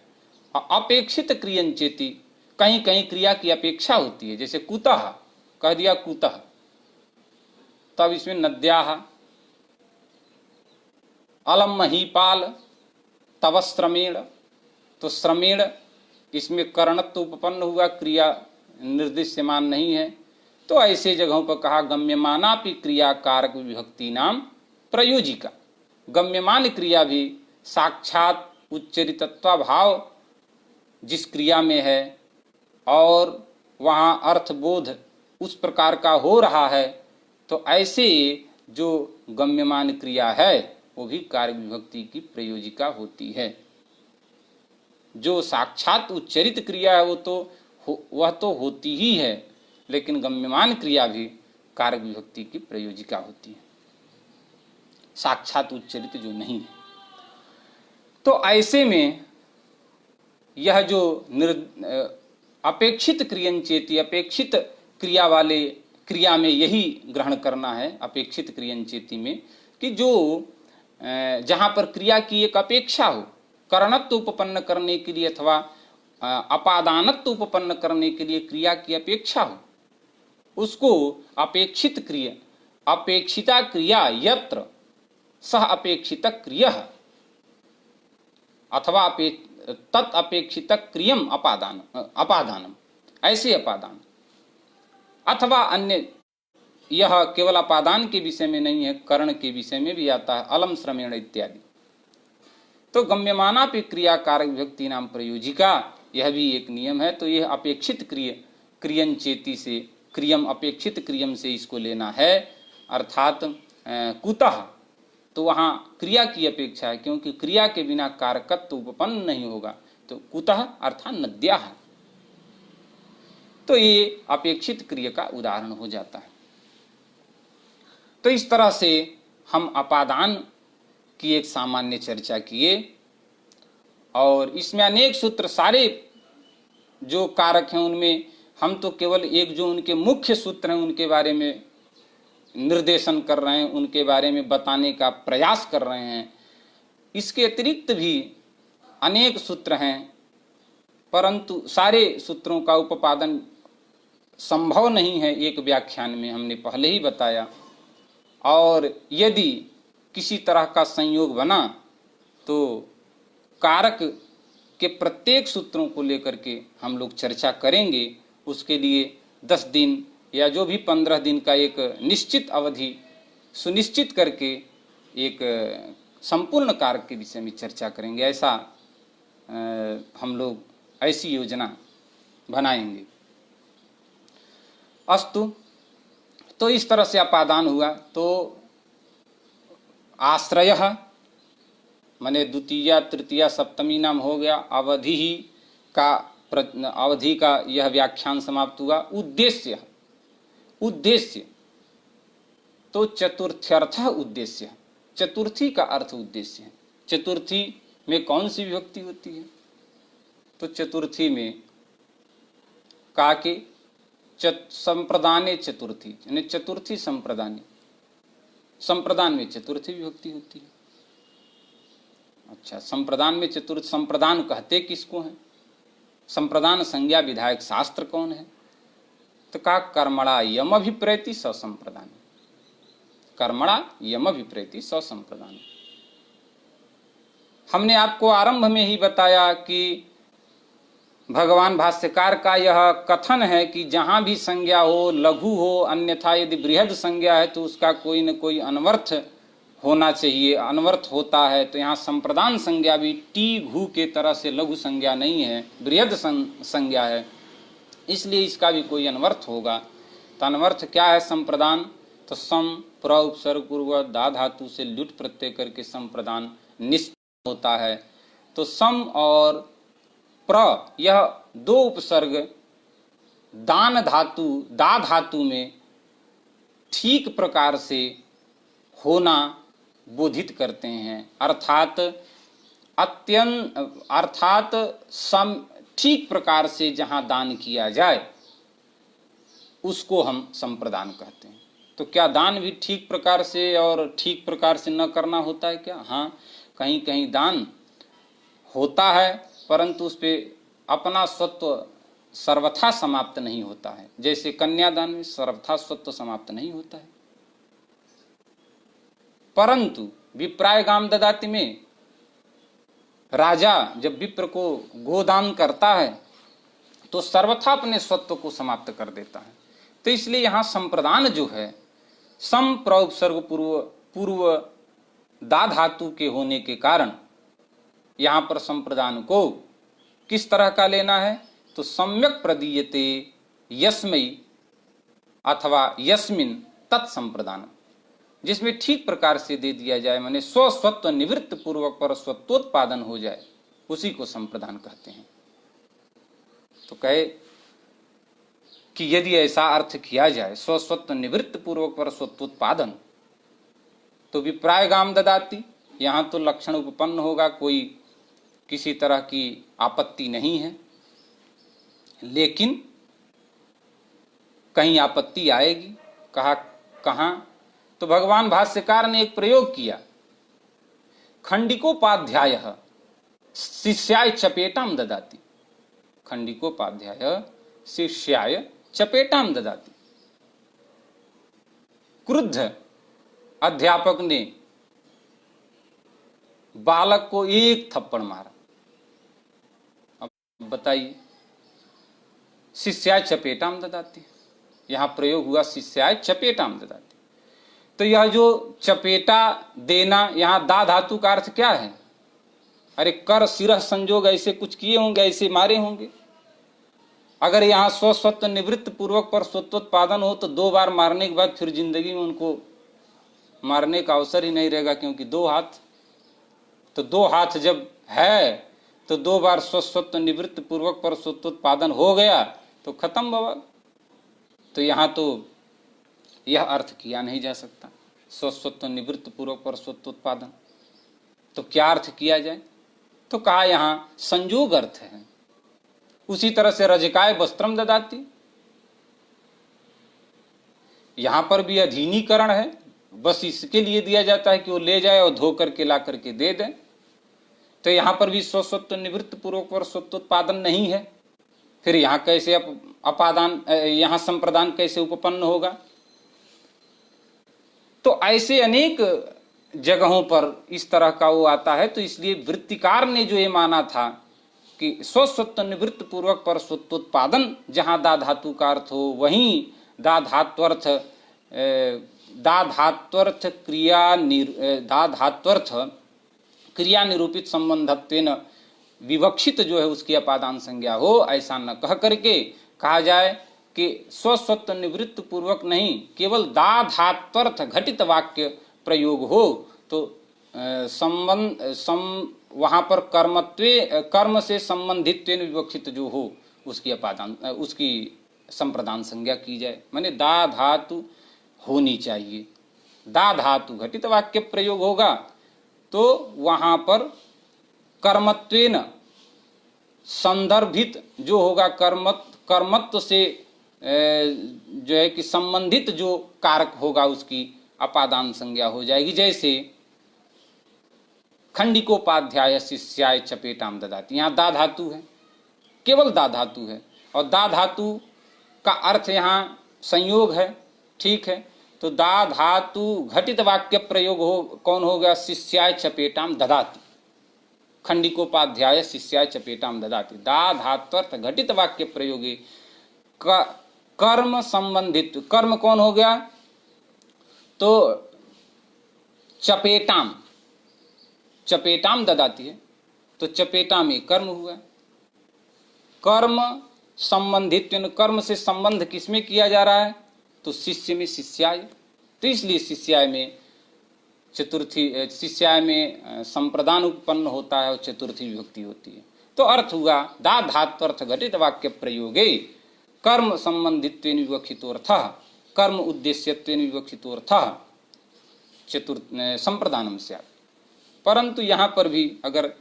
अपेक्षित क्रियंचेति, कहीं कहीं क्रिया की अपेक्षा होती है, जैसे कुतः कह दिया कुतः, तब इसमें नद्याः, अलम महीपाल तव श्रमेण, तो श्रमेण इसमें करणत्व उपपन्न हुआ, क्रिया निर्दिश्यमान नहीं है। तो ऐसे जगहों पर कहा गम्यमानापि क्रिया कारक विभक्ति नाम प्रयोजिका। गम्यमान क्रिया भी साक्षात उच्चरितत्वाभाव जिस क्रिया में है और वहाँ अर्थबोध उस प्रकार का हो रहा है, तो ऐसे जो गम्यमान क्रिया है वो भी कारक विभक्ति की प्रयोजिका होती है। जो साक्षात उच्चरित क्रिया है वह तो होती ही है, लेकिन गम्यमान क्रिया भी कारक विभक्ति की प्रयोजिका होती है, साक्षात उच्चरित जो नहीं है। तो ऐसे में यह जो अपेक्षित क्रियंचेति, अपेक्षित क्रिया वाले क्रिया में यही ग्रहण करना है, अपेक्षित क्रियंचेति में, कि जो जहाँ पर क्रिया की एक अपेक्षा हो, करणत्व उपपन्न करने के लिए अथवा अपादानत्व उपपन्न करने के लिए क्रिया की अपेक्षा हो, उसको अपेक्षित क्रिया, अपेक्षिता क्रिया यत्र सह अपेक्षित क्रिया अथवा तत् अपेक्षित क्रियम अपादानम, ऐसे अपादान अथवा अन्य, यह केवल अपादान के विषय में नहीं है, करण के विषय में भी आता है, अलम श्रमेण इत्यादि। तो गम्यमाना पे क्रिया कारक विभक्ति नाम प्रयोजिका, यह भी एक नियम है। तो यह अपेक्षित क्रियन चेती से, क्रियम अपेक्षित क्रियम से इसको लेना है, अर्थात कुतः, तो वहाँ क्रिया की अपेक्षा है, क्योंकि क्रिया के बिना कारकत्व उपपन्न नहीं होगा। तो कुतः अर्थात नद्याः, तो ये अपेक्षित क्रिया का उदाहरण हो जाता है। तो इस तरह से हम अपादान की एक सामान्य चर्चा किए, और इसमें अनेक सूत्र, सारे जो कारक हैं उनमें हम तो केवल एक जो उनके मुख्य सूत्र हैं उनके बारे में निर्देशन कर रहे हैं, उनके बारे में बताने का प्रयास कर रहे हैं। इसके अतिरिक्त भी अनेक सूत्र हैं, परंतु सारे सूत्रों का उपादान संभव नहीं है एक व्याख्यान में, हमने पहले ही बताया। और यदि किसी तरह का संयोग बना तो कारक के प्रत्येक सूत्रों को लेकर के हम लोग चर्चा करेंगे। उसके लिए 10 दिन या जो भी 15 दिन का एक निश्चित अवधि सुनिश्चित करके एक संपूर्ण कारक के विषय में चर्चा करेंगे। ऐसा हम लोग ऐसी योजना बनाएंगे। अस्तु, तो इस तरह से अपादान हुआ। तो आश्रय माने द्वितीया तृतीया सप्तमी नाम हो गया। अवधि ही का अवधि का यह व्याख्यान समाप्त हुआ। उद्देश्य, उद्देश्य तो चतुर्थ्यर्थ उद्देश्य, चतुर्थी का अर्थ उद्देश्य है। चतुर्थी में कौन सी विभक्ति होती है? तो चतुर्थी में का के संप्रदाने चतुर्थी, यानी चतुर्थी संप्रदाने, संप्रदान में चतुर्थी विभक्ति होती है। अच्छा, संप्रदान में चतुर्थ, संप्रदान कहते किसको है? संप्रदान संज्ञा विधायक शास्त्र कौन है? तो का कर्मणा यम अभिप्रेति ससंप्रदान, कर्मणा यम अभिप्रेति ससंप्रदान। हमने आपको आरंभ में ही बताया कि भगवान भाष्यकार का यह कथन है कि जहां भी संज्ञा हो, लघु हो, अन्यथा यदि बृहद संज्ञा है तो उसका कोई न कोई अनवर्थ होना चाहिए। अनवर्थ होता है तो यहाँ संप्रदान संज्ञा भी टी घू के तरह से लघु संज्ञा नहीं है, बृहद संज्ञा है, इसलिए इसका भी कोई अनवर्थ होगा। तो अनवर्थ क्या है संप्रदान? तो सम प्र उपसर्ग पूर्व दा धातु से लुट प्रत्यय करके संप्रदान निष्पन्न होता है। तो सम और प्र यह दो उपसर्ग दान धातु, दा धातु में ठीक प्रकार से होना बोधित करते हैं। अर्थात सम ठीक प्रकार से जहां दान किया जाए उसको हम संप्रदान कहते हैं। तो क्या दान भी ठीक प्रकार से और ठीक प्रकार से न करना होता है क्या? हाँ, कहीं कहीं दान होता है परंतु उस पे अपना स्वत्व सर्वथा समाप्त नहीं होता है। जैसे कन्यादान में सर्वथा स्वत्व समाप्त नहीं होता है, परंतु विप्राय गाम ददाति में राजा जब विप्र को गोदान करता है तो सर्वथा अपने स्वत्व को समाप्त कर देता है। तो इसलिए यहाँ संप्रदान जो है सम प्रउपसर्ग पूर्व दा धातु के होने के कारण यहाँ पर संप्रदान को किस तरह का लेना है? तो सम्यक प्रदीयते यस्मै अथवा यस्मिन तत्संप्रदान, जिसमें ठीक प्रकार से दे दिया जाए, माने स्वस्वत्व निवृत्त पूर्वक पर स्वत्वोत्पादन हो जाए, उसी को संप्रदान कहते हैं। तो कहे कि यदि ऐसा अर्थ किया जाए स्वस्वत्व निवृत्त पूर्वक पर स्वत्वोत्पादन, तो विप्राय गाम ददाति, यहां तो लक्षण उपपन्न होगा, कोई किसी तरह की आपत्ति नहीं है। लेकिन कहीं आपत्ति आएगी, कहा कहां? तो भगवान भाष्यकार ने एक प्रयोग किया खंडिकोपाध्याय शिष्याय चपेटाम ददाति। खंडिकोपाध्याय शिष्याय चपेटाम ददाति। क्रुद्ध अध्यापक ने बालक को एक थप्पड़ मारा। अब बताइए, शिष्याय चपेटाम ददाति, यहां प्रयोग हुआ शिष्याय चपेटाम ददाति। तो यह जो चपेटा देना, यहां दा धातु का अर्थ क्या है? अरे कर सिरह संजोग ऐसे कुछ किए होंगे, ऐसे मारे होंगे। अगर यहां स्वस्वत्व निवृत्त पूर्वक पर स्वत्वोत्पादन हो तो 2 बार मारने के बाद फिर जिंदगी में उनको मारने का अवसर ही नहीं रहेगा, क्योंकि 2 हाथ, तो 2 हाथ जब है तो 2 बार स्वस्वत्व निवृत्त पूर्वक पर स्वत्वोत्पादन हो गया तो खत्म बाबा। तो यहां तो यह अर्थ किया नहीं जा सकता, स्वस्वत्व निवृत्त पूर्वक पर स्वत्वोत्पादन। तो क्या अर्थ किया जाए? तो कहा यहां संयोग अर्थ है। उसी तरह से रजकाय वस्त्रम ददाति, यहां पर भी अधीनीकरण है, बस इसके लिए दिया जाता है कि वो ले जाए और धो करके ला करके दे दे। तो यहां पर भी स्वस्वत्व निवृत्त पूर्वक पर स्वत्वोत्पादन नहीं है, फिर यहां कैसे अपादान, यहां संप्रदान कैसे उपपन्न होगा? तो ऐसे अनेक जगहों पर इस तरह का वो आता है। तो इसलिए वृत्तिकार ने जो ये माना था कि स्वस्वत्व निवृत्त पूर्वक पर स्वत्वोत्पादन जहां दा धातु का अर्थ हो, वहीं दा धात्वर्थ क्रिया निरूपित संबंधत्वेन विवक्षित जो है उसकी अपादान संज्ञा हो, ऐसा न कह करके कहा जाए कि स्वस्वत्व निवृत्त पूर्वक नहीं, केवल दा धात्वर्थ घटित वाक्य प्रयोग हो तो वहां पर कर्म से संबंधित विवक्षित जो हो उसकी अपादान, उसकी संप्रदान संज्ञा की जाए। माने दा धातु होनी चाहिए। दा धातु घटित वाक्य प्रयोग होगा तो वहां पर कर्मत्वेन संदर्भित जो होगा, कर्मत्व से जो है कि संबंधित जो कारक होगा उसकी अपादान संज्ञा हो जाएगी। जैसे खंडिकोपाध्याय शिष्याय चपेटाम ददाति, यहाँ दा धातु है, केवल दा धातु है, और दा धातु का अर्थ यहाँ संयोग है, ठीक है। तो दा धातु घटित वाक्य प्रयोग हो, कौन हो गया? शिष्याय चपेटाम ददाति। खंडिकोपाध्याय शिष्याय चपेटाम ददाति, दा धात्वर्थ घटित वाक्य प्रयोगे कर्म संबंधित, कर्म कौन हो गया? तो चपेटाम, चपेटाम ददाती है, तो चपेटा में कर्म हुआ। कर्म संबंधित, कर्म से संबंध किसमें किया जा रहा है? तो शिष्य में, शिष्याय। तो इसलिए शिष्याय में चतुर्थी, शिष्याय में संप्रदान उत्पन्न होता है और चतुर्थी विभक्ति होती है। तो अर्थ हुआ दा धात्वर्थ घटित वाक्य प्रयोगे कर्म संबंधित्वेन विवक्षितोऽर्थः, कर्म उद्देश्यत्वेन विवक्षितोऽर्थः चतुर्थ संप्रदानम स्यात्। परंतु यहाँ पर भी अगर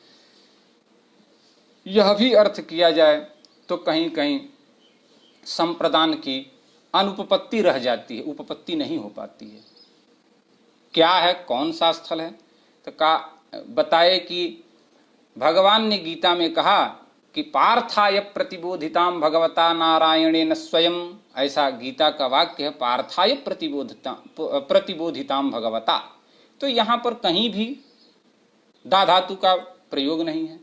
यह भी अर्थ किया जाए तो कहीं कहीं संप्रदान की अनुपपत्ति रह जाती है, उपपत्ति नहीं हो पाती है। क्या है, कौन सा स्थल है? तो बताए कि भगवान ने गीता में कहा कि पार्थाय प्रतिबोधिताम भगवता नारायणेन स्वयं, ऐसा गीता का वाक्य है, पार्थाय प्रतिबोधिताम भगवता। तो यहाँ पर कहीं भी दा धातु का प्रयोग नहीं है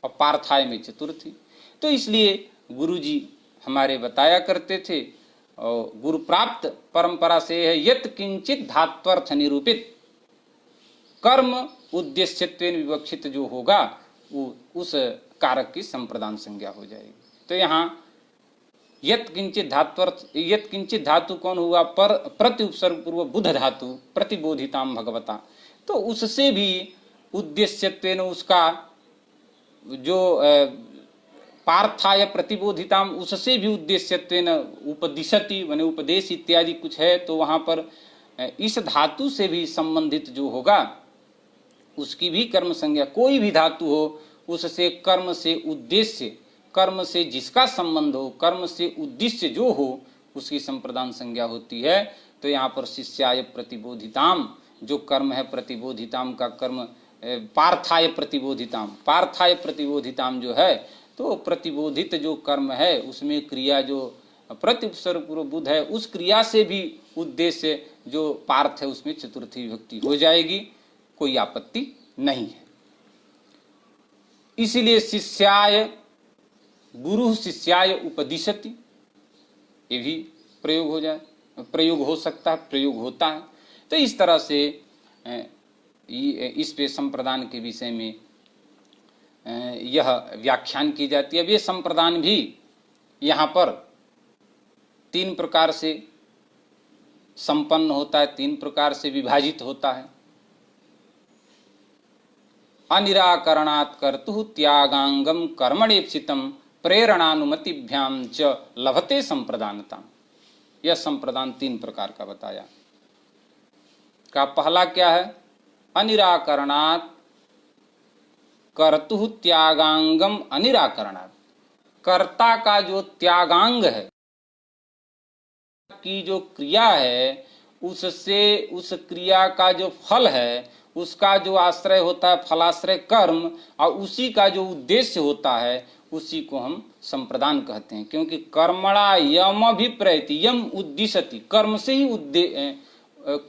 और पार्थाय में चतुर्थी। तो इसलिए गुरुजी हमारे बताया करते थे और गुरु प्राप्त परंपरा से है, यत किंचित धात्वर्थ निरूपित कर्म उद्देश्यत्वेन विवक्षित जो होगा वो उस कारक की संप्रदान संज्ञा हो जाएगी। तो यहाँ यत किंचित धातु कौन हुआ? पर प्रति उपसर्ग पूर्व बुध धातु प्रतिबोधिताम भगवता। तो उससे भी उद्देश्यत्वेन, उसका जो पार्थाय प्रतिबोधिताम, उससे भी उद्देश्यत्वेन उपदिशति माने उपदेश इत्यादि कुछ है, तो वहां पर इस धातु से भी संबंधित जो होगा उसकी भी कर्म संज्ञा, कोई भी धातु हो उससे कर्म से उद्देश्य, कर्म से जिसका संबंध हो, कर्म से उद्देश्य जो हो उसकी संप्रदान संज्ञा होती है। तो यहाँ पर शिष्याय प्रतिबोधिताम जो कर्म है, प्रतिबोधिताम का कर्म पार्थाय प्रतिबोधिताम, पार्थाय प्रतिबोधिताम जो है तो प्रतिबोधित जो कर्म है उसमें क्रिया जो प्रत्युपसर्गपूर्व है उस क्रिया से भी उद्देश्य जो पार्थ है उसमें चतुर्थी विभक्ति हो जाएगी, कोई आपत्ति नहीं है। इसलिए शिष्याय, गुरु शिष्याय उपदिशति, ये भी प्रयोग हो जाए, प्रयोग हो सकता है, प्रयोग होता है। तो इस तरह से इस पे संप्रदान के विषय में यह व्याख्यान की जाती है। अब ये संप्रदान भी यहाँ पर 3 प्रकार से संपन्न होता है, 3 प्रकार से विभाजित होता है। अनिराकरणात् कर्तुः त्यागांगम कर्मणेप्सितम प्रेरणानुमतिभ्याम च लभते संप्रदानता। यह संप्रदान 3 प्रकार का बताया। का पहला क्या है? अनिराकरणात् कर्तुः त्यागांगम अनिराकरणात्, कर्ता का जो त्यागांग है की जो क्रिया है उससे उस क्रिया का जो फल है उसका जो आश्रय होता है फलाश्रय कर्म, और उसी का जो उद्देश्य होता है उसी को हम संप्रदान कहते हैं। क्योंकि कर्मणा यम अभिप्रयति, यम उद्दिशति, कर्म से ही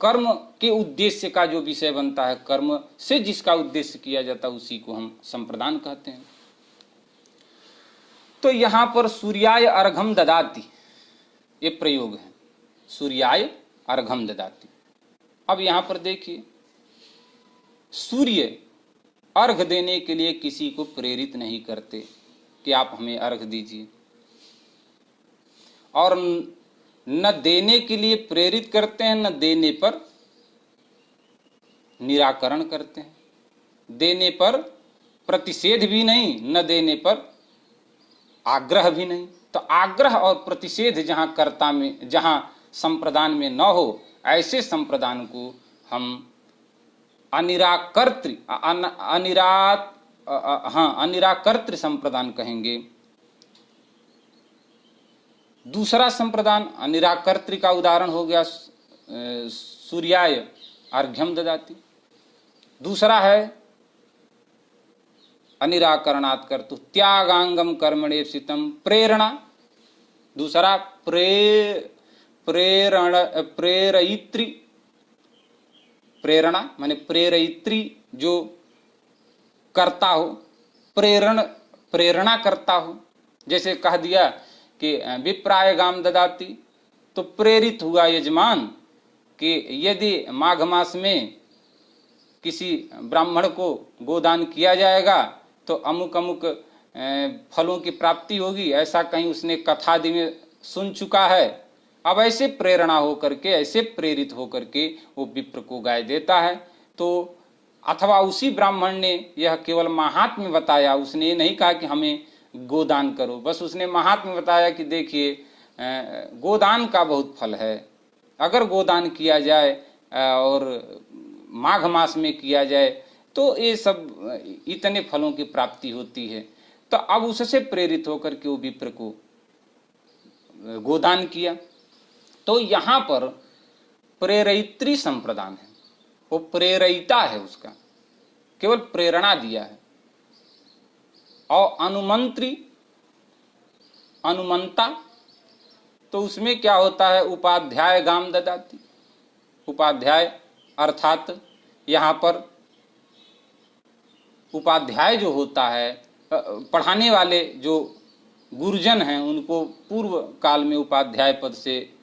कर्म के उद्देश्य का जो विषय बनता है, कर्म से जिसका उद्देश्य किया जाता है उसी को हम संप्रदान कहते हैं। तो यहां पर सूर्याय अर्घम ददाति ये प्रयोग है, सूर्याय अर्घम ददाति। अब यहां पर देखिए, सूर्य अर्घ देने के लिए किसी को प्रेरित नहीं करते कि आप हमें अर्घ दीजिए, और न देने के लिए प्रेरित करते हैं, न देने पर निराकरण करते हैं। देने पर प्रतिषेध भी नहीं, न देने पर आग्रह भी नहीं। तो आग्रह और प्रतिषेध जहां कर्ता में, जहां संप्रदान में न हो, ऐसे संप्रदान को हम अनिराकर्तृ संप्रदान कहेंगे। दूसरा संप्रदान अनिराकर्तृ का उदाहरण हो गया सूर्याय अर्घ्यम ददाति। दूसरा है अनिराकरणात् कर्तुः त्यागांगम कर्मणेप्सितम प्रेरणा। दूसरा प्रेरयित्री, प्रेरणा माने प्रेरयित्री जो करता हो, प्रेरणा करता हो। जैसे कह दिया कि विप्राय गाम ददाति, तो प्रेरित हुआ यजमान कि यदि माघ मास में किसी ब्राह्मण को गोदान किया जाएगा तो अमुक अमुक फलों की प्राप्ति होगी, ऐसा कहीं उसने कथादि में सुन चुका है। अब ऐसे प्रेरणा होकर के, ऐसे प्रेरित होकर के वो विप्र को गाय देता है। तो अथवा उसी ब्राह्मण ने यह केवल महात्म्य बताया, उसने ये नहीं कहा कि हमें गोदान करो, बस उसने महात्म्य बताया कि देखिए गोदान का बहुत फल है, अगर गोदान किया जाए और माघ मास में किया जाए तो ये सब इतने फलों की प्राप्ति होती है। तो अब उससे प्रेरित होकर के वो विप्र को गोदान किया। तो यहाँ पर प्रेरयित्री संप्रदान है, वो प्रेरयिता है, उसका केवल प्रेरणा दिया है। और अनुमंत्री, अनुमंता, तो उसमें क्या होता है? उपाध्याय गाम ददाति। उपाध्याय अर्थात यहाँ पर उपाध्याय जो होता है, पढ़ाने वाले जो गुरुजन हैं, उनको पूर्व काल में उपाध्याय पद से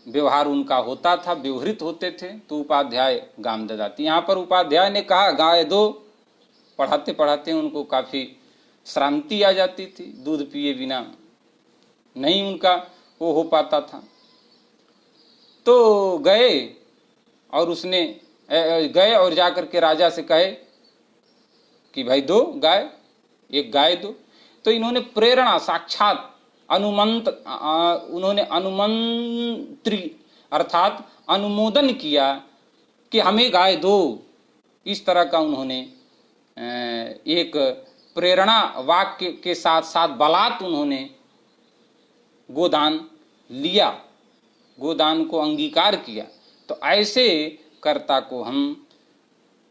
व्यवहार उनका होता था, व्यवहृत होते थे, तो उपाध्याय गाम ददाति। यहाँ पर उपाध्याय ने कहा गाय दो। पढ़ाते पढ़ाते उनको काफी श्रांति आ जाती थी, दूध पिए बिना नहीं उनका वो हो पाता था। तो गए और जाकर के राजा से कहे कि भाई दो गाय, एक गाय दो। तो इन्होंने प्रेरणा साक्षात उन्होंने अनुमंत्री अर्थात अनुमोदन किया कि हमें गाय दो। इस तरह का उन्होंने एक प्रेरणा वाक्य के साथ साथ बलात् उन्होंने गोदान लिया, गोदान को अंगीकार किया। तो ऐसे कर्ता को हम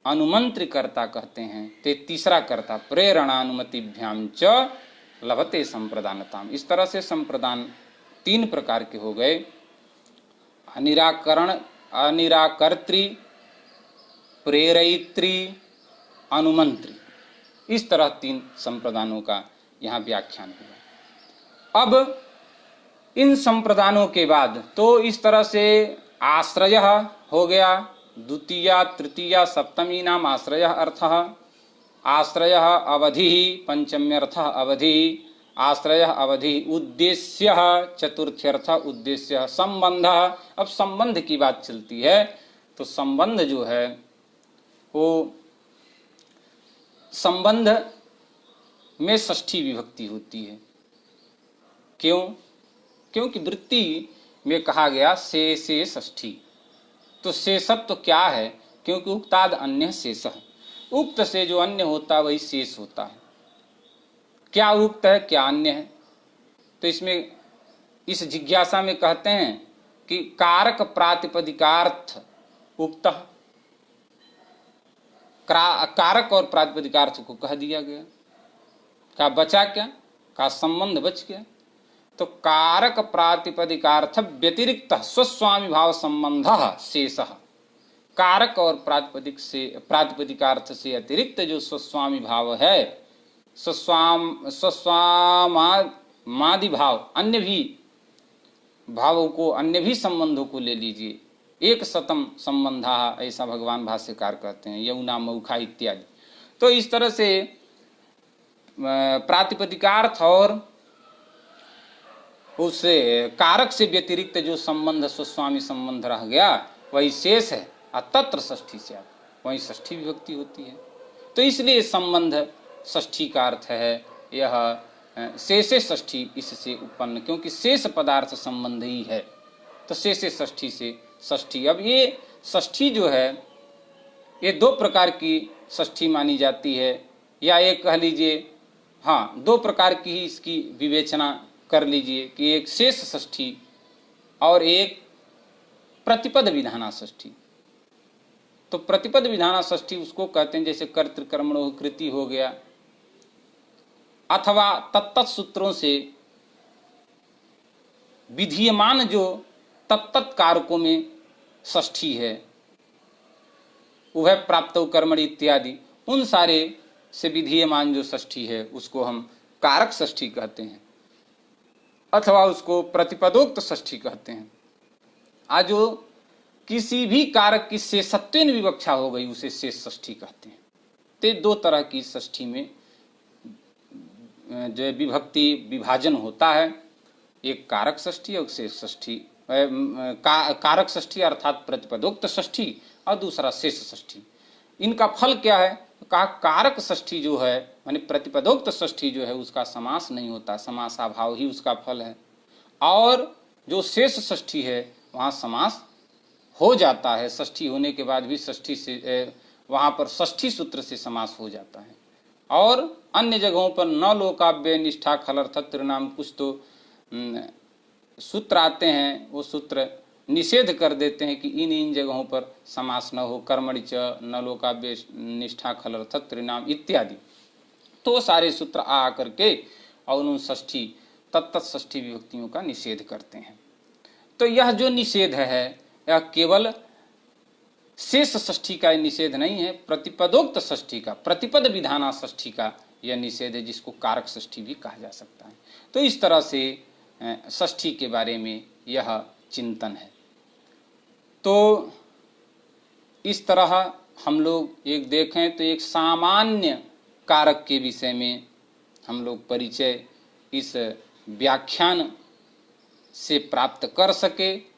अनुमंत्र कर्ता कहते हैं। ते तीसरा कर्ता प्रेरणानुमतिभ्याम च लभते संप्रदानताम। इस तरह से संप्रदान 3 प्रकार के हो गए, अनिराकरण, अनिराकर्त्री, प्रेरयित्री, अनुमंत्री। इस तरह 3 संप्रदानों का यहाँ व्याख्यान हुआ। अब इन संप्रदानों के बाद तो इस तरह से आश्रय हो गया, द्वितीया तृतीया सप्तमी नाम आश्रय अर्थ, आश्रय अवधि पंचम्यर्थ अवधि, आश्रय अवधि उद्देश्य चतुर्थ्यर्थ उद्देश्य संबंध। अब संबंध की बात चलती है तो संबंध जो है वो संबंध में षष्ठी विभक्ति होती है। क्यों? क्योंकि वृत्ति में कहा गया से षष्ठी। तो शेषत्व क्या है? क्योंकि उक्ताद अन्य शेष, उक्त से जो अन्य होता है वही शेष होता है। क्या उक्त है क्या अन्य है? तो इसमें इस जिज्ञासा में कहते हैं कि कारक प्रातिपदिकार्थ उक्त, कारक और प्रातिपदिकार्थ को कह दिया गया। क्या बचा? क्या का संबंध बच गया। तो कारक प्रातिपदिकार्थ व्यतिरिक्त स्वस्वामी भाव संबंध शेष, कारक और प्रातिपदिकार्थ से अतिरिक्त जो स्वस्वामी भाव है, स्वस्वामादि भाव, अन्य भी भावों को, अन्य भी संबंधों को ले लीजिए। एक शतम संबंधा, ऐसा भगवान भाष्यकार कहते हैं, यमुना मौखा इत्यादि। तो इस तरह से प्रातिपदिकार्थ और उससे कारक से व्यतिरिक्त जो संबंध स्वस्वामी संबंध रह गया वही शेष है। तत्र षष्ठी से वही षष्ठी विभक्ति होती है। तो इसलिए संबंध षष्ठी का अर्थ है यह शेषे षष्ठी इससे उत्पन्न, क्योंकि शेष पदार्थ संबंध ही है। तो शेषे षष्ठी से षष्ठी। अब ये षष्ठी जो है ये 2 प्रकार की षष्ठी मानी जाती है, या एक कह लीजिए, हाँ 2 प्रकार की ही इसकी विवेचना कर लीजिए कि एक शेष षष्ठी और एक प्रतिपद विधाना षष्ठी। तो प्रतिपद विधाना षष्ठी उसको कहते हैं जैसे कर्तृकर्मणो कृति हो गया, अथवा तत्त सूत्रों से विधीयमान जो तत्त कारकों में षष्ठी है, उभय प्राप्त कर्मणि इत्यादि, उन सारे से विधीयमान जो षष्ठी है उसको हम कारक षष्ठी कहते हैं, अथवा उसको प्रतिपदोक्त षष्ठी कहते हैं। आज जो किसी भी कारक की शेषत्वेन विवक्षा हो गई उसे शेष षष्ठी कहते हैं। तो 2 तरह की षष्ठी में जो विभक्ति विभाजन होता है, एक कारक षष्ठी और शेष षष्ठी, कारक षष्ठी अर्थात प्रतिपदोक्त षष्ठी, और दूसरा शेष षष्ठी। इनका फल क्या है? कहा कारक षष्ठी जो है माने प्रतिपदोक्त षष्ठी जो है उसका समास नहीं होता, समासाभाव ही उसका फल है। और जो शेष षष्ठी है वहाँ समास हो जाता है, षष्ठी होने के बाद भी षष्ठी से वहाँ पर षष्ठी सूत्र से समास हो जाता है। और अन्य जगहों पर न लोकाव्य निष्ठा खलर्थत्र नाम कुछ तो सूत्र आते हैं, वो सूत्र निषेध कर देते हैं कि इन जगहों पर समास न हो, कर्मणि च न लोकाव्य निष्ठा खलर्थत्र नाम इत्यादि। तो सारे सूत्र आ करके और उन षष्ठी तत्त षष्ठी विभक्तियों का निषेध करते हैं। तो यह जो निषेध है यह केवल शेष षष्ठी का निषेध नहीं है, प्रतिपदोक्त षष्ठी का, प्रतिपद विधाना षष्ठी का यह निषेध है, जिसको कारक षष्ठी भी कहा जा सकता है। तो इस तरह से षष्ठी के बारे में यह चिंतन है। तो इस तरह हम लोग एक देखें तो एक सामान्य कारक के विषय में हम लोग परिचय इस व्याख्यान से प्राप्त कर सके।